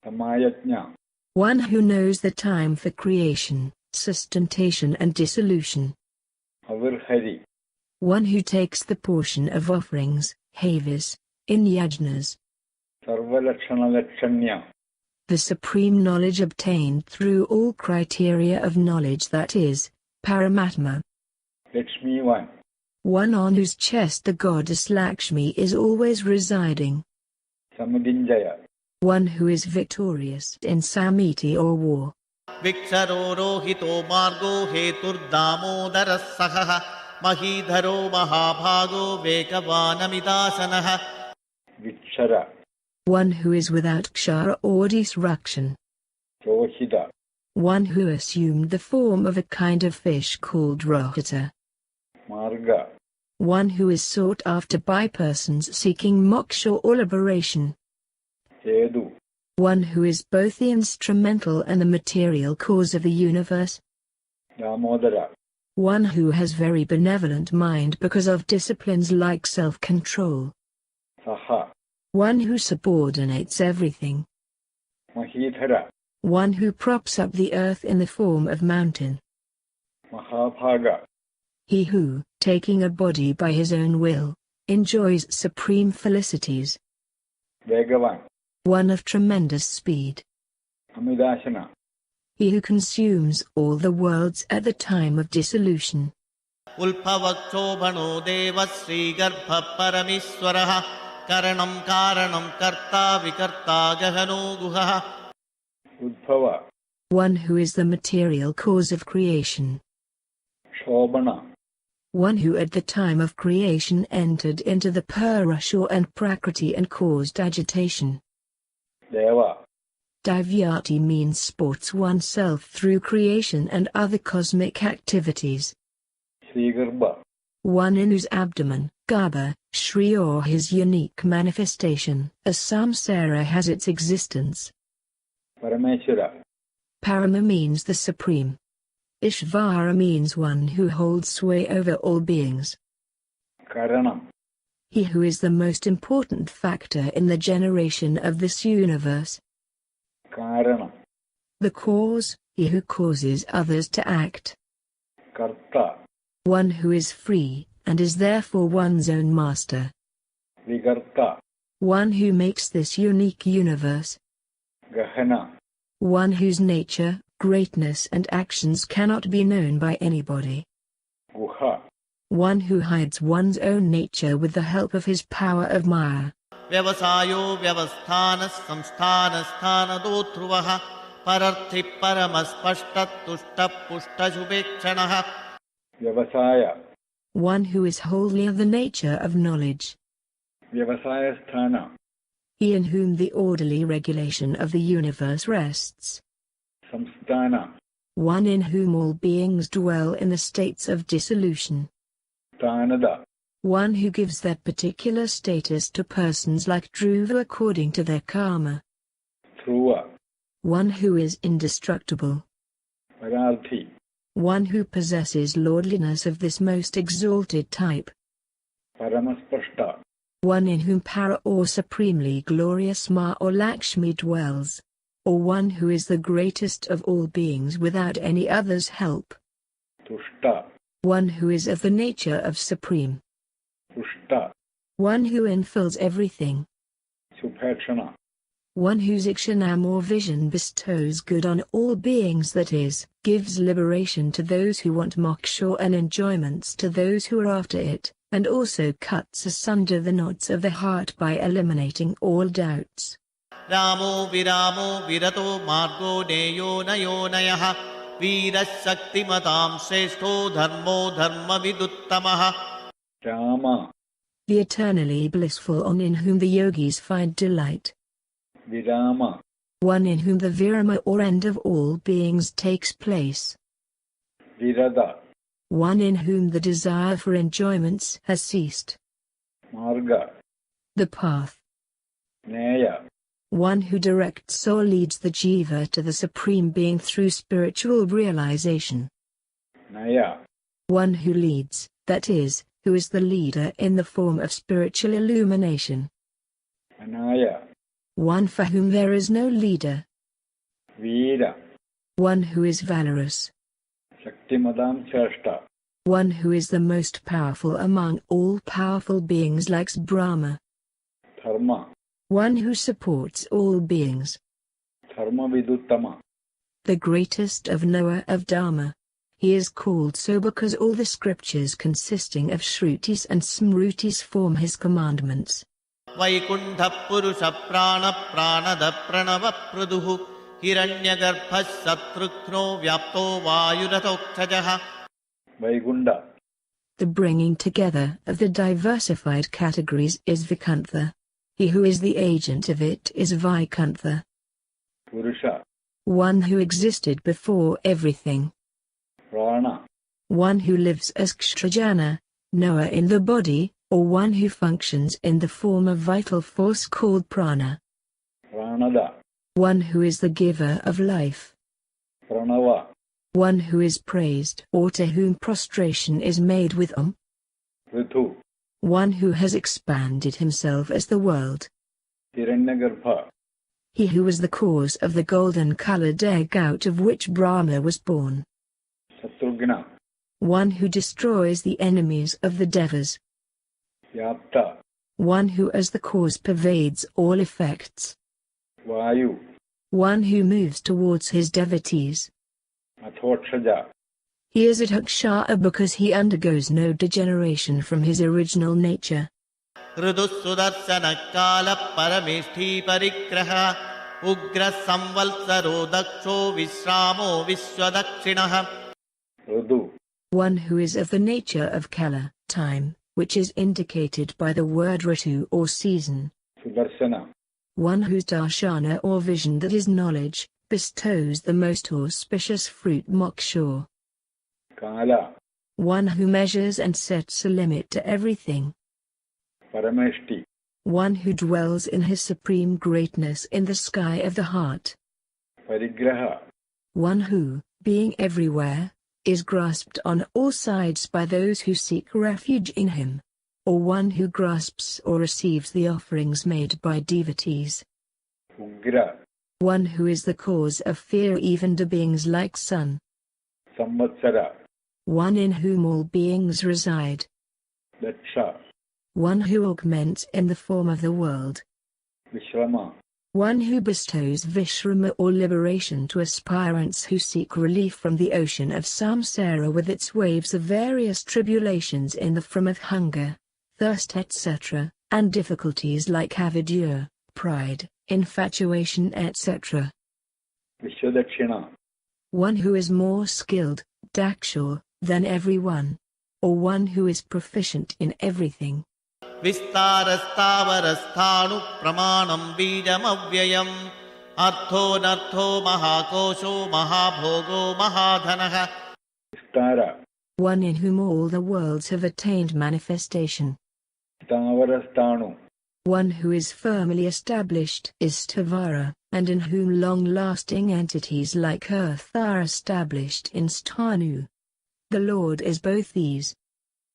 Samayajna, One who knows the time for creation, sustentation and dissolution. Avirhari, One who takes the portion of offerings, havis, in yajnas. Sarvalakshana Lakshanya, The supreme knowledge obtained through all criteria of knowledge, that is, Paramatma. Lakshmivan, One on whose chest the goddess Lakshmi is always residing. Samadinjaya, One who is victorious in samiti or war. Viksharo Rohito Margo Hetur Damodara Sahaha Mahidharo Mahabhago Vekavanamidasanaha. Vikshara, One who is without kshara or disruption. Rohida, One who assumed the form of a kind of fish called rohita. Marga, One who is sought after by persons seeking moksha or liberation. Hedu, One who is both the instrumental and the material cause of the universe. Damodara, One who has very benevolent mind because of disciplines like self-control. Saha, One who subordinates everything. Mahidhara, One who props up the earth in the form of mountain. Mahabhaga, He who, taking a body by his own will, enjoys supreme felicities. Vegavan, One of tremendous speed. Amidasana, He who consumes all the worlds at the time of dissolution. Ulpavakshobhano Deva Sri Garbha Parameswaraha Karanam Karanam Karta Vikarta Gahano Guhaha. Udbhava, One who is the material cause of creation. Shobhana, One who at the time of creation entered into the Purusha and Prakriti and caused agitation. Deva, Divyati means sports oneself through creation and other cosmic activities. Srigarbha, One in whose abdomen, Garbha, Shri or his unique manifestation, as samsara has its existence. Parameshwara, Parama means the supreme. Ishvara means one who holds sway over all beings. Karanam, He who is the most important factor in the generation of this universe. Karanam, The cause, he who causes others to act. Karta, One who is free, and is therefore one's own master. Vigarta, One who makes this unique universe. Gahana, One whose nature, greatness and actions cannot be known by anybody. Guha, one who hides one's own nature with the help of his power of Maya. Vyavasayo vyavasthanas samsthanasthanado dhruvaha pararthi paramaspashtat tushta pushta shubekshanaha. Vyavasaya. One who is wholly of the nature of knowledge. Vyavasaya sthana. He in whom the orderly regulation of the universe rests. Samsthana. One in whom all beings dwell in the states of dissolution. Thanada. One who gives that particular status to persons like Dhruva according to their karma. Dhruva. One who is indestructible. Pararthi. One who possesses lordliness of this most exalted type. Paramaspashta. One in whom Para or supremely glorious Ma or Lakshmi dwells. Or one who is the greatest of all beings without any other's help. Tushta. One who is of the nature of supreme. Pushta. One who infills everything. Subhekshana. One whose ikshanam or vision bestows good on all beings, that is, gives liberation to those who want moksha and enjoyments to those who are after it, and also cuts asunder the knots of the heart by eliminating all doubts. Ramo viramo virato margo neyo nayo nayaha viras shaktimatam sreshto dharmo dharma viduttamaha. Rama. The eternally blissful one in whom the yogis find delight. Virama. One in whom the virama or end of all beings takes place. Virada. One in whom the desire for enjoyments has ceased. Marga. The path. Neya. One who directs or leads the jiva to the Supreme Being through spiritual realization. Naya. One who leads, that is, who is the leader in the form of spiritual illumination. Anaya. One for whom there is no leader. Veera. One who is valorous. Shaktimadam Shrestha. One who is the most powerful among all powerful beings like Brahma. Dharma. One who supports all beings. Dharma Viduttama. The greatest of knower of Dharma. He is called so because all the scriptures consisting of Shrutis and Smrutis form his commandments. Vaikuntha purusha prana pranada pranava praduhu hiranyagarbhas satrughno vyapto vayuratokchajaha. Vaikunda. The bringing together of the diversified categories is Vikantha. He who is the agent of it is Vaikuntha. Purusha. One who existed before everything. Prana. One who lives as Kshtrajana, knower in the body, or one who functions in the form of vital force called prana. Pranada. One who is the giver of life. Pranava. One who is praised or to whom prostration is made with Ritu. One who has expanded himself as the world. Hiranyagarbha. He who was the cause of the golden-colored egg out of which Brahma was born. Satrughna. One who destroys the enemies of the devas. Yapta. One who as the cause pervades all effects. Vayu. One who moves towards his devotees. Athokshaja. He is at Akshara because he undergoes no degeneration from his original nature. Rudusudarsana kala paramishthi parigraha ugra samvalsaro daksho visramo vishwadakshinaha. Rudu. One who is of the nature of Kala, time, which is indicated by the word Ritu or season. Sudarsana. One whose darshana or vision, that is knowledge, bestows the most auspicious fruit moksha. Kala. One who measures and sets a limit to everything. Parameshti. One who dwells in his supreme greatness in the sky of the heart. Parigraha. One who, being everywhere, is grasped on all sides by those who seek refuge in him. Or one who grasps or receives the offerings made by devotees. Ugra. One who is the cause of fear even to beings like sun. Samvatsara. One in whom all beings reside. Daksha. One who augments in the form of the world. Vishrama. One who bestows Vishrama or liberation to aspirants who seek relief from the ocean of samsara with its waves of various tribulations in the form of hunger, thirst etc., and difficulties like avidya, pride, infatuation etc. Vishwadakshina. One who is more skilled, dakshur, than everyone. Or one who is proficient in everything. विस्तारस्तावरस्थाणु प्रमाणं बीजमव्ययम् अर्थो नर्थो महाकोशो महाभोगो महाधनः. Vistara. One in whom all the worlds have attained manifestation. Stavarastanu. One who is firmly established is Stavara, and in whom long-lasting entities like earth are established in Sthanu. The Lord is both these.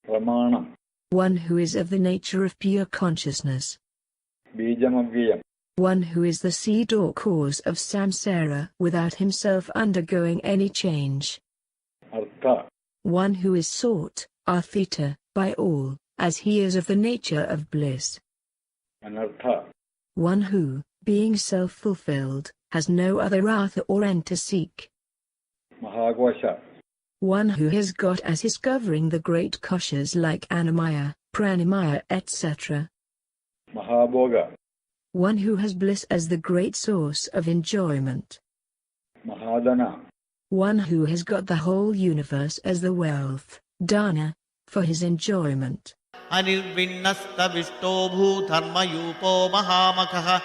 Pramanam. One who is of the nature of pure consciousness. Bijamavyayam. One who is the seed or cause of samsara without himself undergoing any change. Artha. One who is sought, arthita, by all, as he is of the nature of bliss. Anartha. One who, being self-fulfilled, has no other artha or end to seek. Mahagvasha. One who has got as his covering the great koshas like Annamaya, Pranamaya etc. Mahabhoga. One who has bliss as the great source of enjoyment. Mahadana. One who has got the whole universe as the wealth, dana, for his enjoyment. अनिर्विण्णस्तविष्टो भूधर्मयूपो महामखः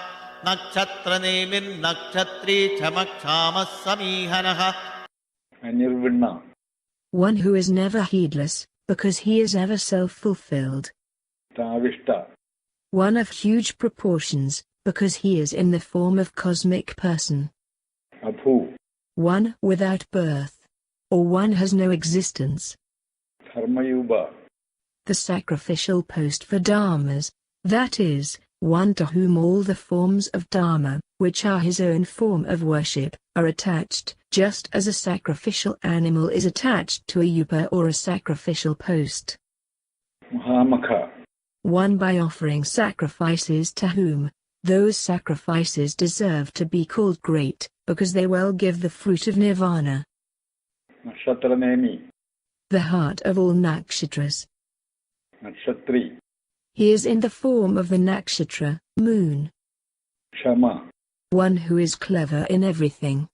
नक्षत्रनेमिर्नक्षत्री क्षमक्षामः समीहनः. Anirvinna. One who is never heedless, because he is ever self-fulfilled. Tavishta. One of huge proportions, because he is in the form of cosmic person. Abhu. One without birth. Or one has no existence. Dharmayuba. The sacrificial post for dharmas, that is, one to whom all the forms of dharma, which are his own form of worship, are attached, just as a sacrificial animal is attached to a yupa or a sacrificial post. Mahamakha. One by offering sacrifices to whom, those sacrifices deserve to be called great, because they well give the fruit of nirvana. Nakshatranemi. The heart of all nakshatras. Nakshatri. He is in the form of the nakshatra, moon. Shama. One who is clever in everything.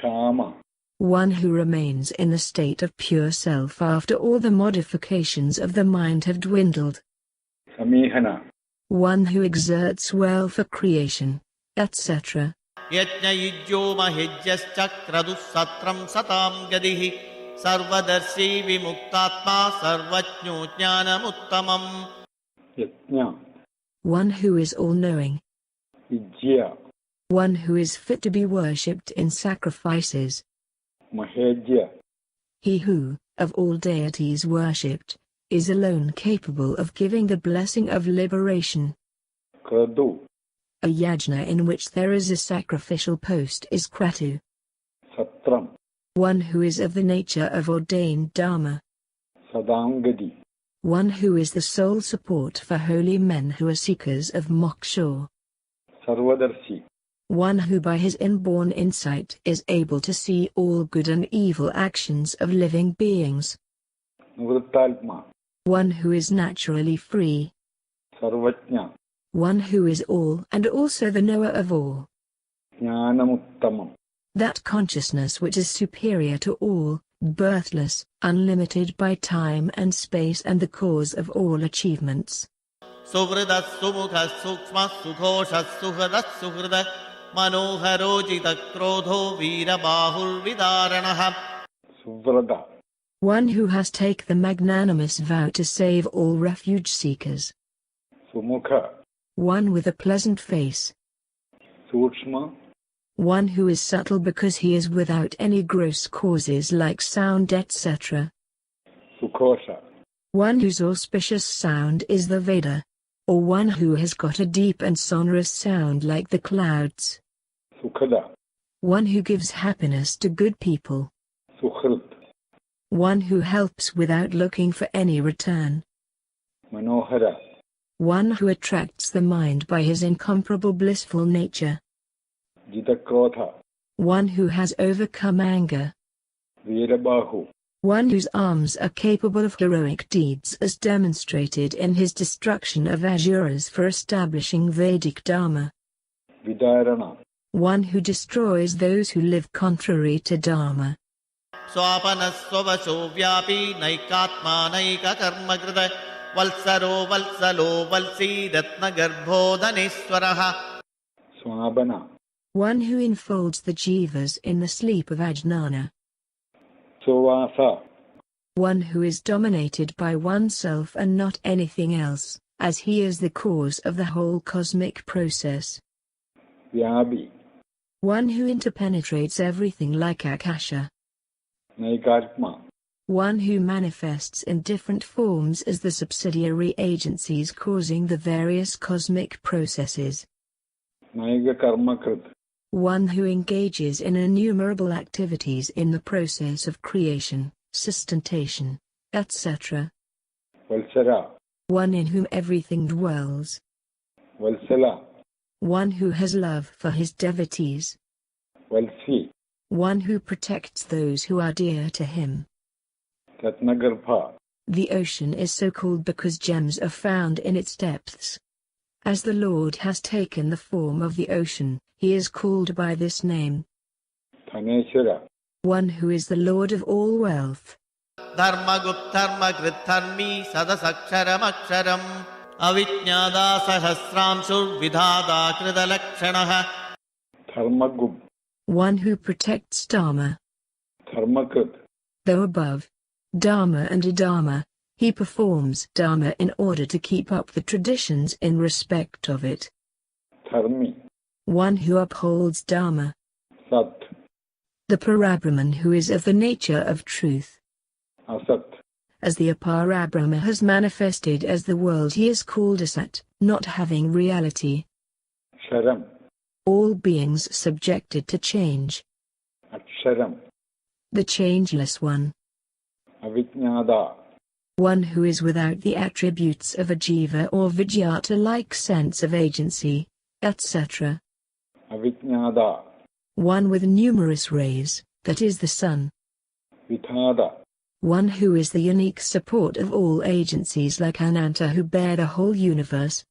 Shama. One who remains in the state of pure self after all the modifications of the mind have dwindled. Samihana. One who exerts well for creation, etc. यज्ञयुज्यो महिज्यश्चक्रदुःसत्रं सतां गदिः सर्वदर्शी विमुक्तात्मा सर्वज्ञो ज्ञानमुत्तमम्. Yajna. One who is all-knowing. Vijya. One who is fit to be worshipped in sacrifices. Mahejya. He who, of all deities worshipped, is alone capable of giving the blessing of liberation. Kradu. A yajna in which there is a sacrificial post is kratu. Satram. One who is of the nature of ordained dharma. Sadangadi. One who is the sole support for holy men who are seekers of moksha. Sarvadarshi. One who by his inborn insight is able to see all good and evil actions of living beings. Nivrittalpma. One who is naturally free. Sarvajna. One who is all and also the knower of all. Jnanamuttamam. That consciousness which is superior to all, birthless, unlimited by time and space and the cause of all achievements. सुहृदः सुमुखः सूक्ष्मः सुघोषः सुहृदः सुहृदः मनोहरोजितः क्रोधो वीरबाहुर्विदारणः. Suvrata. One who has taken the magnanimous vow to save all refuge seekers. Sumukha. One with a pleasant face. Sukshma. One who is subtle because he is without any gross causes like sound etc. Sukhosha. One whose auspicious sound is the Veda. Or one who has got a deep and sonorous sound like the clouds. Sukhada. One who gives happiness to good people. Sukhrit. One who helps without looking for any return. Manohara. one who attracts the mind by his incomparable blissful nature, Jitakrotha, one who has overcome anger, Veerabahu, one whose arms are capable of heroic deeds as demonstrated in his destruction of Asuras for establishing Vedic Dharma, Vidarana, one who destroys those who live contrary to Dharma, स्वापनस्ववशो व्यापी नैकात्मा नैककर्मकृत वल्सरो वल्सलो वल्सी रत्नगर्भोदनेश्वरः Swabana, one who enfolds the jivas in the sleep of Ajnana, Sovasa, one who is dominated by oneself and not anything else, as he is the cause of the whole cosmic process, Vyabi, one who interpenetrates everything like Akasha, Naikatma, one who manifests in different forms as the subsidiary agencies causing the various cosmic processes, Naiga Karmakrit, one who engages in innumerable activities in the process of creation, sustentation, etc., Valsara, one in whom everything dwells, Valsala, one who has love for his devotees, Valsi, one who protects those who are dear to him. Ratnagarbha, The ocean is so called because gems are found in its depths. As the Lord has taken the form of the ocean, he is called by this name. Thaneshwara, One who is the Lord of all wealth. धर्मगुप्तर्मगृद्धर्मी सदसक्षरमक्षरम् अविज्ञादा सहस्रांशुर्विधाता कृतलक्षणः Dharmagub, One who protects Dharma. Dharmakrit, Though above Dharma and Adharma, he performs Dharma in order to keep up the traditions in respect of it. Dharmi, One who upholds Dharma. Sat, The Parabrahman who is of the nature of truth. Asat, As the Aparabrahma has manifested as the world, he is called Asat, not having reality. Sharam, All beings subjected to change. Aksharam, The changeless one. Avijnada, One who is without the attributes of a jiva or vijnata-like sense of agency, etc. Avijnada, One with numerous rays, that is the sun. Vidhada, One who is the unique support of all agencies like Ananta who bear the whole universe.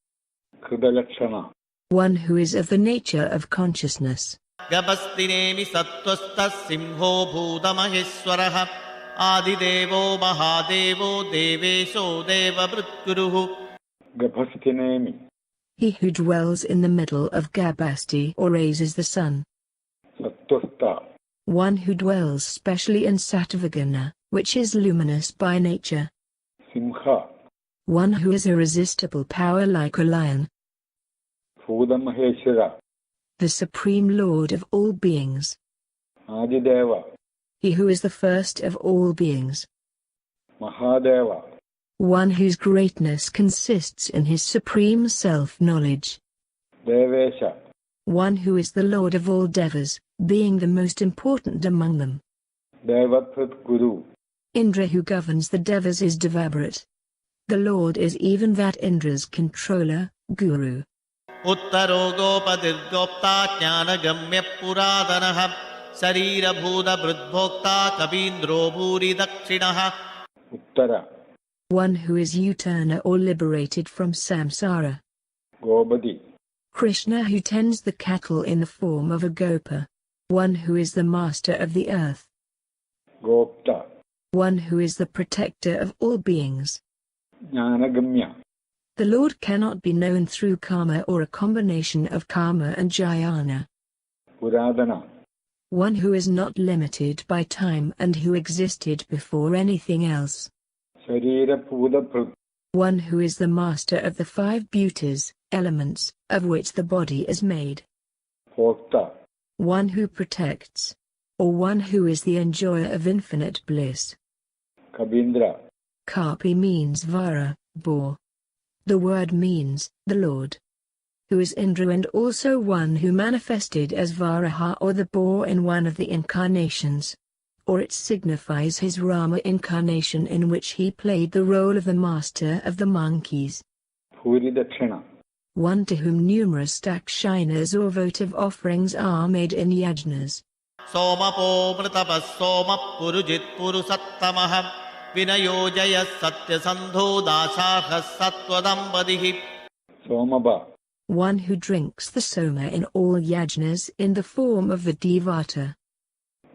Kridalakshana, One who is of the nature of consciousness. गभस्तिनेमि सत्त्वस्तः सिंहो भूतमहेश्वरः आदिदेवो महादेवो देवेशो देवभृत्कुरुः Gabhastinemi, He who dwells in the middle of Gabasti or raises the sun. Sattwasta, One who dwells specially in Sattvaguna, which is luminous by nature. Simha, One who is irresistible power like a lion. Bhudamaheshwara, The Supreme Lord of all beings. Adideva, He who is the first of all beings. Mahadeva, One whose greatness consists in his supreme self-knowledge. Devesha, One who is the Lord of all devas, being the most important among them. Devathat Guru, Indra who governs the devas is Devabharat. The Lord is even that Indra's controller, Guru. Uttaro gopadirgopta jnanagamya puradanaha sarira bhuda bhridbhokta kabindro bhuri dakshinaha. Uttara, One who is Uttana or liberated from samsara. Gobadi, Krishna who tends the cattle in the form of a gopa. One who is the master of the earth. Gopta, One who is the protector of all beings. Jnanagamya, The Lord cannot be known through karma or a combination of karma and jnana. Puradana, One who is not limited by time and who existed before anything else. Sarira Puda Prut, One who is the master of the five beauties, elements, of which the body is made. Hokta, One who protects. Or one who is the enjoyer of infinite bliss. Kabindra, Kapi means Vara, boar. The word means, the Lord. Who is Indra and also one who manifested as Varaha or the boar in one of the incarnations. Or it signifies his Rama incarnation in which he played the role of the master of the monkeys. Puridakshina. One to whom numerous dakshinas or votive offerings are made in yajnas. Somapo mritapas soma purujit purusattamah vinayojaya satyasandho dasahas sattvadambadihi. Somaba. One who drinks the soma in all yajnas in the form of the devata.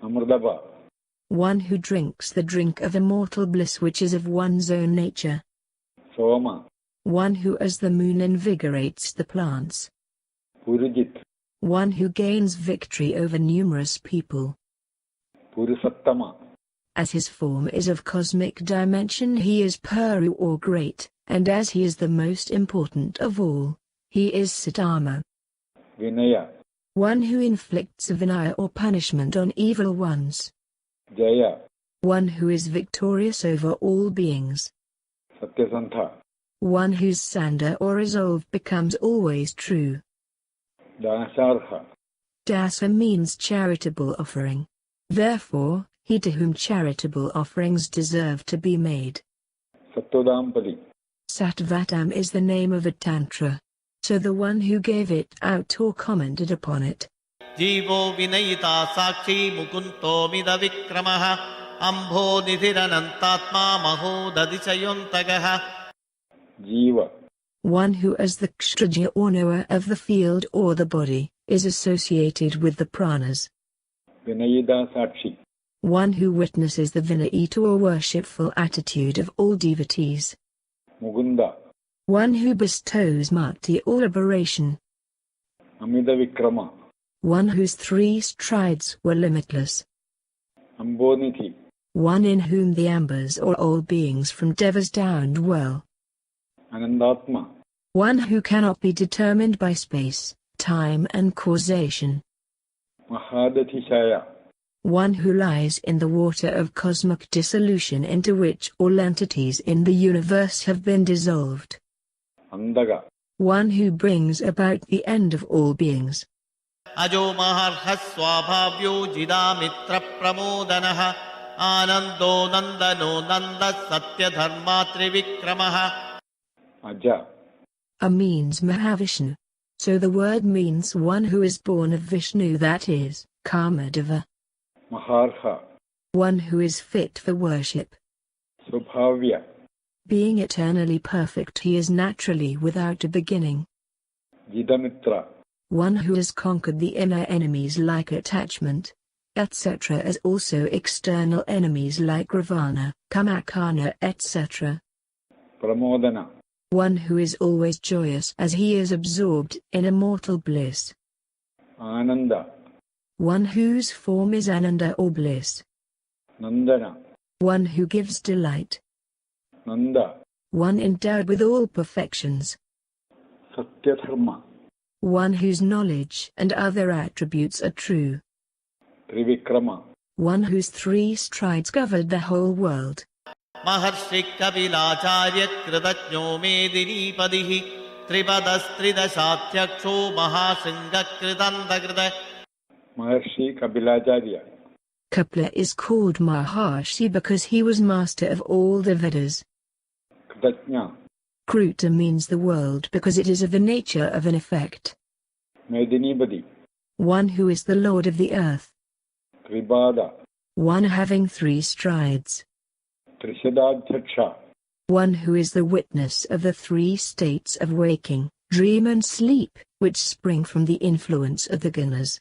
Amrdava. One who drinks the drink of immortal bliss which is of one's own nature. Soma. One who as the moon invigorates the plants. Purujit. One who gains victory over numerous people. Purusattama. As his form is of cosmic dimension he is Puru or great, and as he is the most important of all, he is Sattama. Vinaya. One who inflicts vinaya or punishment on evil ones. Jaya. One who is victorious over all beings. Satyasantha. One whose sanda or resolve becomes always true. Dasarha. Dasa means charitable offering. Therefore, he to whom charitable offerings deserve to be made. Sattvodampali. Sattvatam is the name of a tantra. So the one who gave it out or commented upon it. Jivo vinayita sakshi mukunto mida vikramaha ambho nidhiranantatma maho dadishayontagaha. Jiva. One who as the kshatraja or knower of the field or the body, is associated with the pranas. Vinayida Sakshi. One who witnesses the vinayita or worshipful attitude of all devotees. Mugunda. One who bestows mukti or liberation. Amida Vikrama. One whose 3 strides were limitless. Ambonithi. One in whom the ambers or all beings from devas down dwell. Anandatma. One who cannot be determined by space, time and causation. Mahadathishaya. One who lies in the water of cosmic dissolution into which all entities in the universe have been dissolved. Andaga. One who brings about the end of all beings. Ajo maharha swabhavyo jidamitra pramodanaha anando nandano nanda satya dharma trivikramaha. Aja. A means Mahavishnu. So the word means one who is born of Vishnu, that is, Kamadeva. Maharha. One who is fit for worship. Subhavya. Being eternally perfect he is naturally without a beginning. Jidamitra. One who has conquered the inner enemies like attachment, etc. as also external enemies like Ravana, Kamakana, etc. Pramodana. One who is always joyous as he is absorbed in immortal bliss. Ananda. One whose form is Ananda or bliss. Nandana. One who gives delight. Nanda. One endowed with all perfections. Satyadharma. One whose knowledge and other attributes are true. Trivikrama. One whose 3 strides covered the whole world. Maharshi Kavilacharya Kritajno Medini Padihi Tripadastridasathyaksho Mahasingha Kritandakrita. Maharshi Kabilacharya. Kapila is called Maharshi because he was master of all the Vedas. Kritajna. Kruta means the world because it is of the nature of an effect. Medinipadi. One who is the lord of the earth. Tribada. One having 3 strides. Trishadadhyaksha. One who is the witness of the 3 states of waking, dream and sleep, which spring from the influence of the gunas.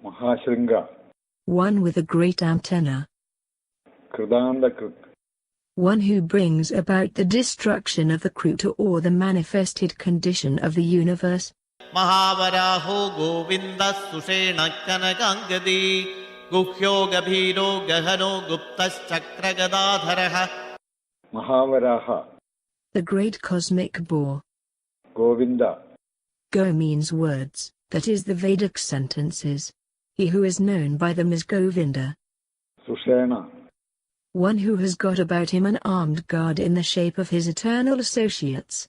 Mahashringa. One with a great antenna. Kridandakrit. One who brings about the destruction of the Kruta or the manifested condition of the universe. Mahavaraho Govinda Sushena Kanakangadi Guhyo Gabhiro Gahano Guptas Chakragadadharaha. Mahavaraha. The great cosmic boar. Govinda. Go means words, that is the Vedic sentences. He who is known by them as Govinda. Sushena. One who has got about him an armed guard in the shape of his eternal associates.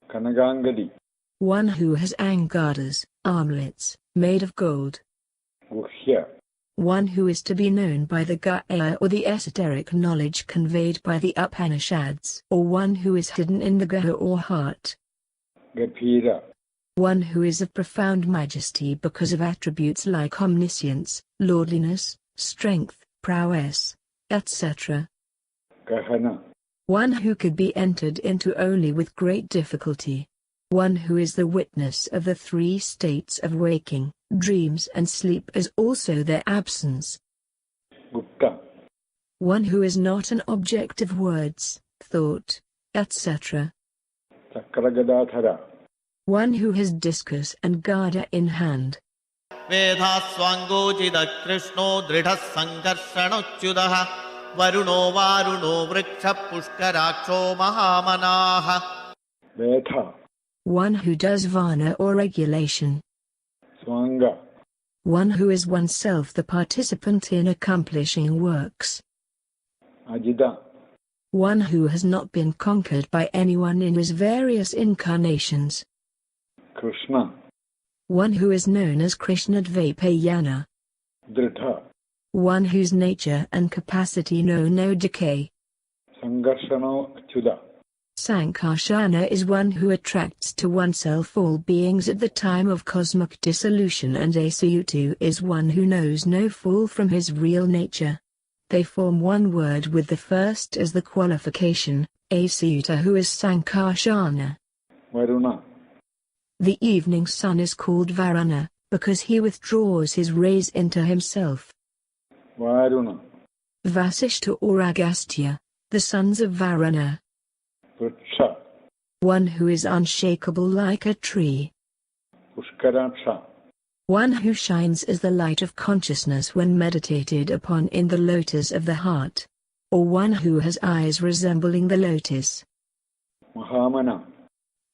Kanagangadi. One who has angadas, armlets, made of gold. Guhya. one who is to be known by the Gaya or the esoteric knowledge conveyed by the Upanishads, or one who is hidden in the Gaha or heart. Gabhira, One who is of profound majesty because of attributes like omniscience, lordliness, strength, prowess, etc. Gahana, One who could be entered into only with great difficulty. One who is the witness of the three states of waking, dreams and sleep as also their absence. Gupta, One who is not an object of words, thought, etc. Chakragadadhara, One who has discus and gada in hand. वेधास्वाङ्गोचिदः कृष्णो दृढः सङ्कर्षणोच्युतः वरुणो वारुणो वृक्षः पुष्कराक्षो महामनाः. Vetha, One who does varna or regulation. Swanga, One who is oneself the participant in accomplishing works. Ajida, One who has not been conquered by anyone in his various incarnations. Krishna, One who is known as Krishnadvaipayana. Dritha, One whose nature and capacity know no decay. Sangarshano Achyuda, Sankarsana is one who attracts to oneself all beings at the time of cosmic dissolution, and Asayutu is one who knows no fall from his real nature. They form one word with the first as the qualification, Asayuta, who is Sankarsana. Varuna, The evening sun is called Varuna, because he withdraws his rays into himself. Varuna, Vasishta or Agastya, the sons of Varuna. Vriksha, One who is unshakable like a tree. Pushkaraksha, One who shines as the light of consciousness when meditated upon in the lotus of the heart. Or one who has eyes resembling the lotus. Mahamana,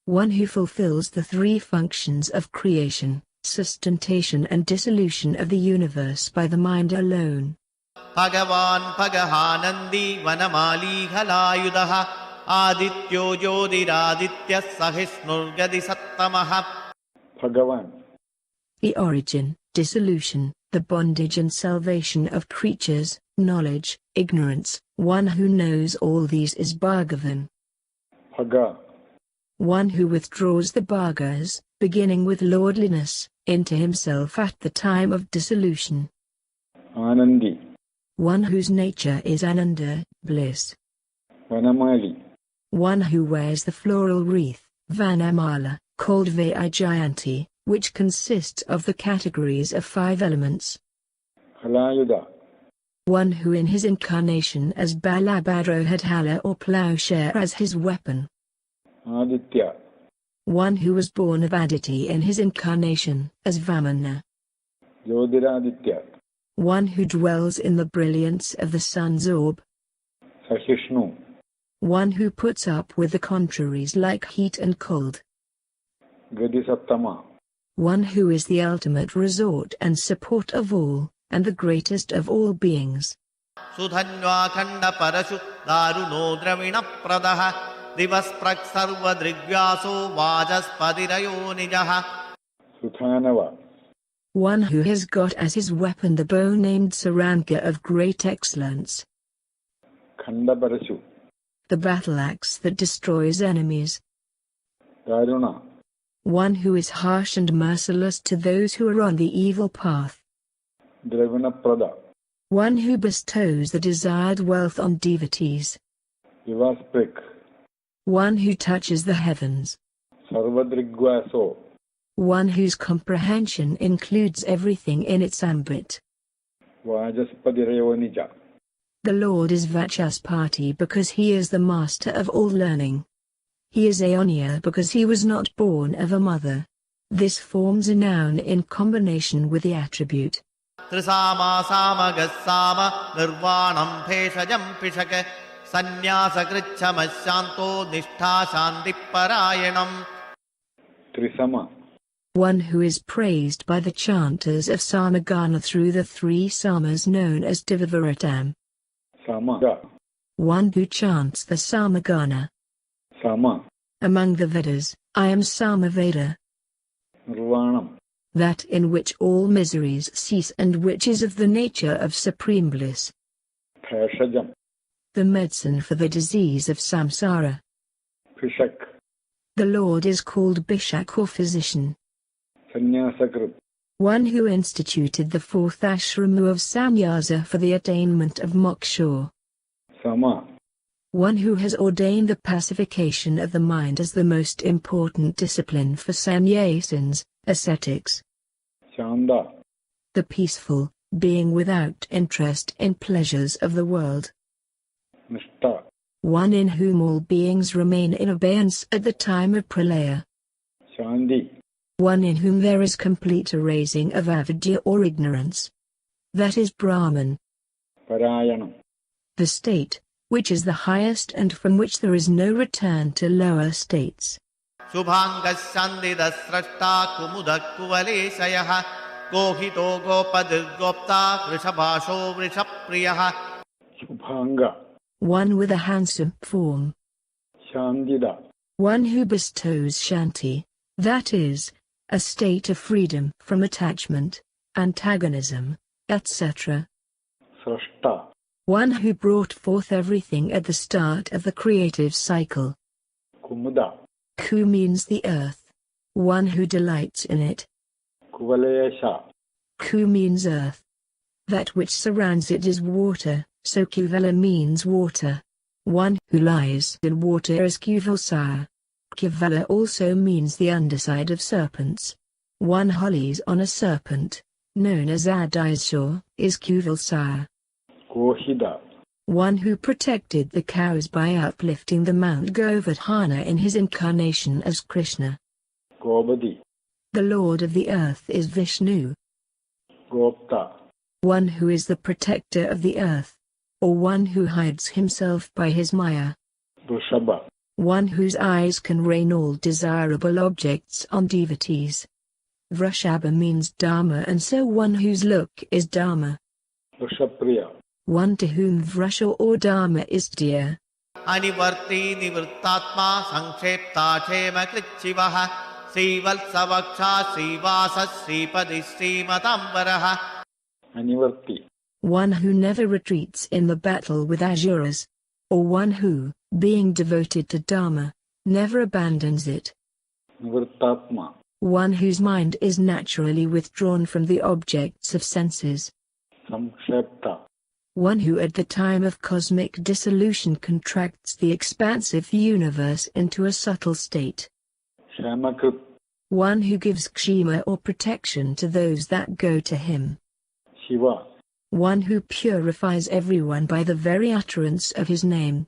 One who fulfills the three functions of creation, sustentation and dissolution of the universe by the mind alone. भगवान् भगहानन्दी वनमालीहलायुधः आदित्यो ज्योतिरादित्यः सहिष्णुर्गदिसत्तमः. Bhagavan, The origin, dissolution, the bondage and salvation of creatures, knowledge, ignorance, one who knows all these is Bhagavan. Bhaga, One who withdraws the bhagas, beginning with lordliness, into himself at the time of dissolution. Anandi, One whose nature is Ananda, bliss. Vanamali, One who wears the floral wreath, Vanamala, called Vaijayanti, which consists of the categories of 5 elements. Halayuda, One who in his incarnation as Balabhadra had Hala or plowshare as his weapon. Aditya, One who was born of Aditi in his incarnation as Vamana. Jyotiraditya, One who dwells in the brilliance of the sun's orb. Sahishnu, One who puts up with the contraries like heat and cold. Gadisattama, One who is the ultimate resort and support of all, and the greatest of all beings. सुधन्वाखण्ड परशु दारुणो द्रविणप्रदः दिवस्प्रक् सर्वदृग्व्यासो वाचस्पतिरयो निजः. Suthanava, One who has got as his weapon the bow named Saranga of great excellence. Khandaparasu, The battle axe that destroys enemies. Daruna, One who is harsh and merciless to those who are on the evil path. Dravinaprada, One who bestows the desired wealth on devotees. Vivasprik, One who touches the heavens. Sarvadrigvaso, One whose comprehension includes everything in its ambit. Vajaspadireonija, The Lord is Vachaspati because he is the master of all learning. He is Aonia because he was not born of a mother. This forms a noun in combination with the attribute. त्रिसामा सामगस्साम निर्वाणं भेषजं पिशक सन्न्यासकृच्छमशान्तो निष्ठा शान्तिपरायणम्. Trisama, One who is praised by the chanters of Samagana through the 3 samas known as Divavaratam. Sama, One who chants the Samagana. Sama, Among the Vedas, I am Samaveda. Nirvanam, that in which all miseries cease and which is of the nature of supreme bliss. Bheshajam. The medicine for the disease of samsara. Pishak. The Lord is called Bishak or physician. Sannyasakrit. One who instituted the fourth ashrama of sannyasa for the attainment of moksha. Sama. One who has ordained the pacification of the mind as the most important discipline for sannyasins, ascetics. Chanda. The peaceful, being without interest in pleasures of the world. Nishta. One in whom all beings remain in abeyance at the time of pralaya. Shandi. One in whom there is complete erasing of avidya or ignorance. That is Brahman. Parayanam. The state, which is the highest and from which there is no return to lower states. Subhangasandida srashta kumudak kuvalesayah gohito gopadirgopta vrishabhasho vrishapriyah. Subhanga. One with a handsome form. Shandida. One who bestows shanti, that is, a state of freedom from attachment, antagonism, etc. Srashta. One who brought forth everything at the start of the creative cycle. Kumuda. Ku means the earth. One who delights in it. Kuvalesha. Ku means earth. That which surrounds it is water, so Kuvala means water. One who lies in water is Kuvalsaya. Kuvala also means the underside of serpents. One hollies on a serpent, known as Adisha, is Kuvalsaya. Gohida. One who protected the cows by uplifting the Mount Govardhana in his incarnation as Krishna. Gobadi. The Lord of the earth is Vishnu. Gopta. One who is the protector of the earth, or one who hides himself by his maya. Vrishabha. One whose eyes can rain all desirable objects on devotees. Vrishabha means Dharma, and so one whose look is Dharma. Vrishapriya. One to whom Vrasha or Dharma is dear. Anivarti nivrittatma sankshepta chema klichivaha Srivalsavaksha Srivasa Sripadi Srimatambaraha. Anivarti. One who never retreats in the battle with asuras. Or one who, being devoted to Dharma, never abandons it. Nivrittatma. One whose mind is naturally withdrawn from the objects of senses. Samkshepta. One who at the time of cosmic dissolution contracts the expansive universe into a subtle state. Kshemakrit. One who gives kshema or protection to those that go to him. Shiva. One who purifies everyone by the very utterance of his name.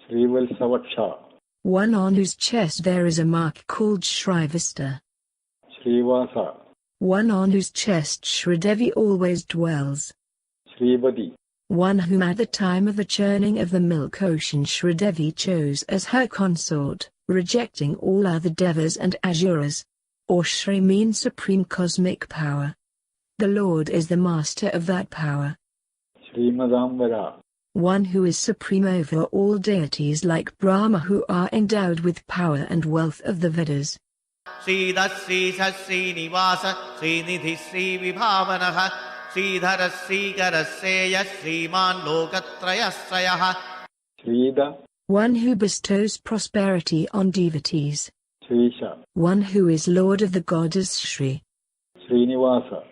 Srivalsavaksha. One on whose chest there is a mark called Shrivasta. Srivasa. One on whose chest Shridevi always dwells. Sripadi. One whom at the time of the churning of the milk ocean Shridevi chose as her consort, rejecting all other devas and asuras. Or Shri means supreme cosmic power. The Lord is the master of that power. Srimadambara. One who is supreme over all deities like Brahma, who are endowed with power and wealth of the Vedas. Sridhar Srisha Srinivasa Srinidhi Sri Vibhavanaha Sridhara Srikarasseya Sriman Lokatrayasrayah. Srida. One who bestows prosperity on devotees. Srisha. One who is Lord of the goddess Shri. Srinivasa.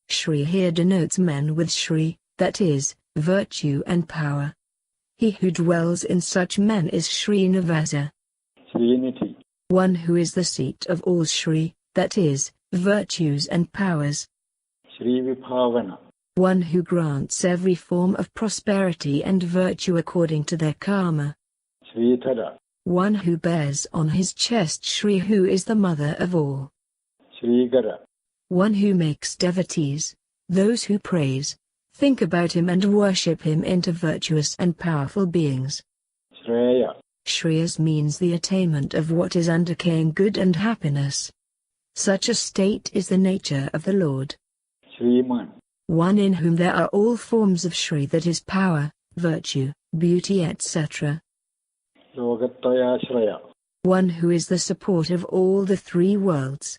Shri here denotes men with Shri, that is, virtue and power. He who dwells in such men is Srinivasa. Sriniti. One who is the seat of all Shri, that is, virtues and powers. Srivibhavana. One who grants every form of prosperity and virtue according to their karma. Sridhara. One who bears on his chest Shri, who is the mother of all. Srigara. One who makes devotees, those who praise, think about him and worship him, into virtuous and powerful beings. Shreya. Shreyas means the attainment of what is undecaying good and happiness. Such a state is the nature of the Lord. Shriman. One in whom there are all forms of Shri, that is power, virtue, beauty, etc. Yogatrayashraya. One who is the support of all the three worlds.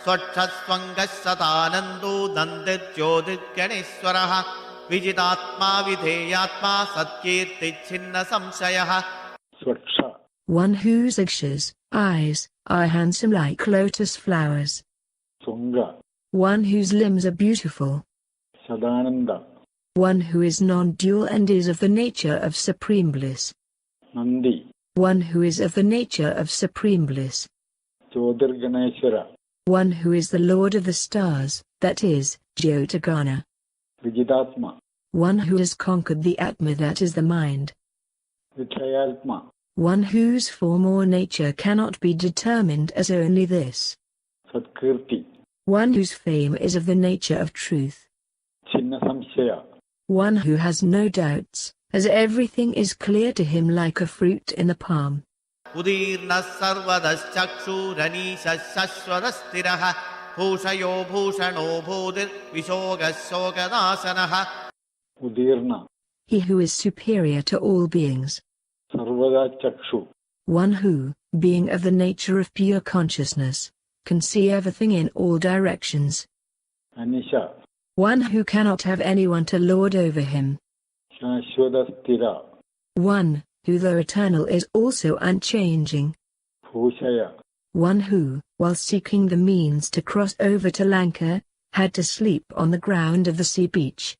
Swachaswangas satanando dandir jyodir ganeshwaraha Vijitatma vidheyatma satkirti chinna samsayaha. Swaksha. One whose akshas, eyes, are handsome like lotus flowers. Sunga. One whose limbs are beautiful. Sadananda. One who is non-dual and is of the nature of supreme bliss. Nandi. One who is of the nature of supreme bliss. Jyotirganeshwara. One who is the Lord of the stars, that is, Jyotirgana. Vijitatma. One who has conquered the Atma, that is the mind. Vichayatma. One whose form or nature cannot be determined as only this. Satkirti. One whose fame is of the nature of truth. Chinna samshaya. One who has no doubts, as everything is clear to him like a fruit in the palm. Udirna sarvadas chakshuranisha shashwadastiraha Bhushayo bhushano bhudir vishogas shogadasanaha. Udirna. He who is superior to all beings. Sarvada chakshu. One who, being of the nature of pure consciousness, can see everything in all directions. Anisha. One who cannot have anyone to lord over him. Shashwadastira. One, who though eternal is also unchanging. Bhushaya. One who, while seeking the means to cross over to Lanka, had to sleep on the ground of the sea beach.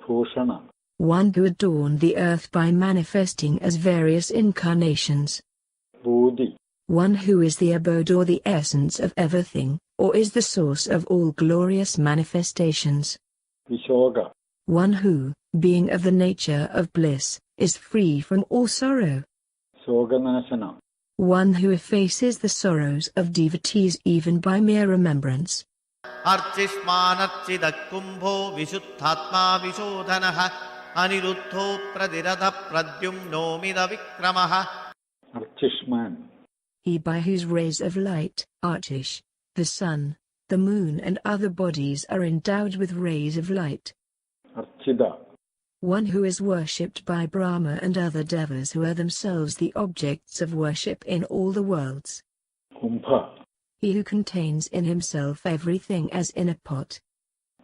Bhushana. One who adorned the earth by manifesting as various incarnations. Bodhi. One who is the abode or the essence of everything, or is the source of all glorious manifestations. Vishoga. One who, being of the nature of bliss, is free from all sorrow. Soganasana. One who effaces the sorrows of devotees even by mere remembrance. Archishmanarchida kumbho vishuddhatma vishodhanaha Aniruddho pradirada pradyumno mida vikramaha. Archishman. He by whose rays of light, Archish, the sun, the moon and other bodies are endowed with rays of light. Archida. One who is worshipped by Brahma and other devas who are themselves the objects of worship in all the worlds. Kumbha. He who contains in himself everything as in a pot.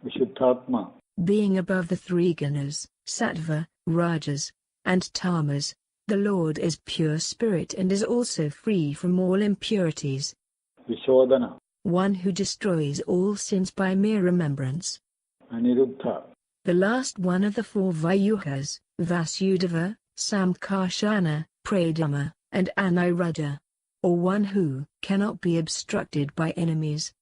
Vishuddhatma. Being above the three gunas, sattva, rajas, and tamas, the Lord is pure spirit and is also free from all impurities. Vishodhana. One who destroys all sins by mere remembrance. Aniruddha. The last one of the four Vayuhas, Vasudeva, Samkarshana, Pradama, and Aniruddha. Or one who cannot be obstructed by enemies.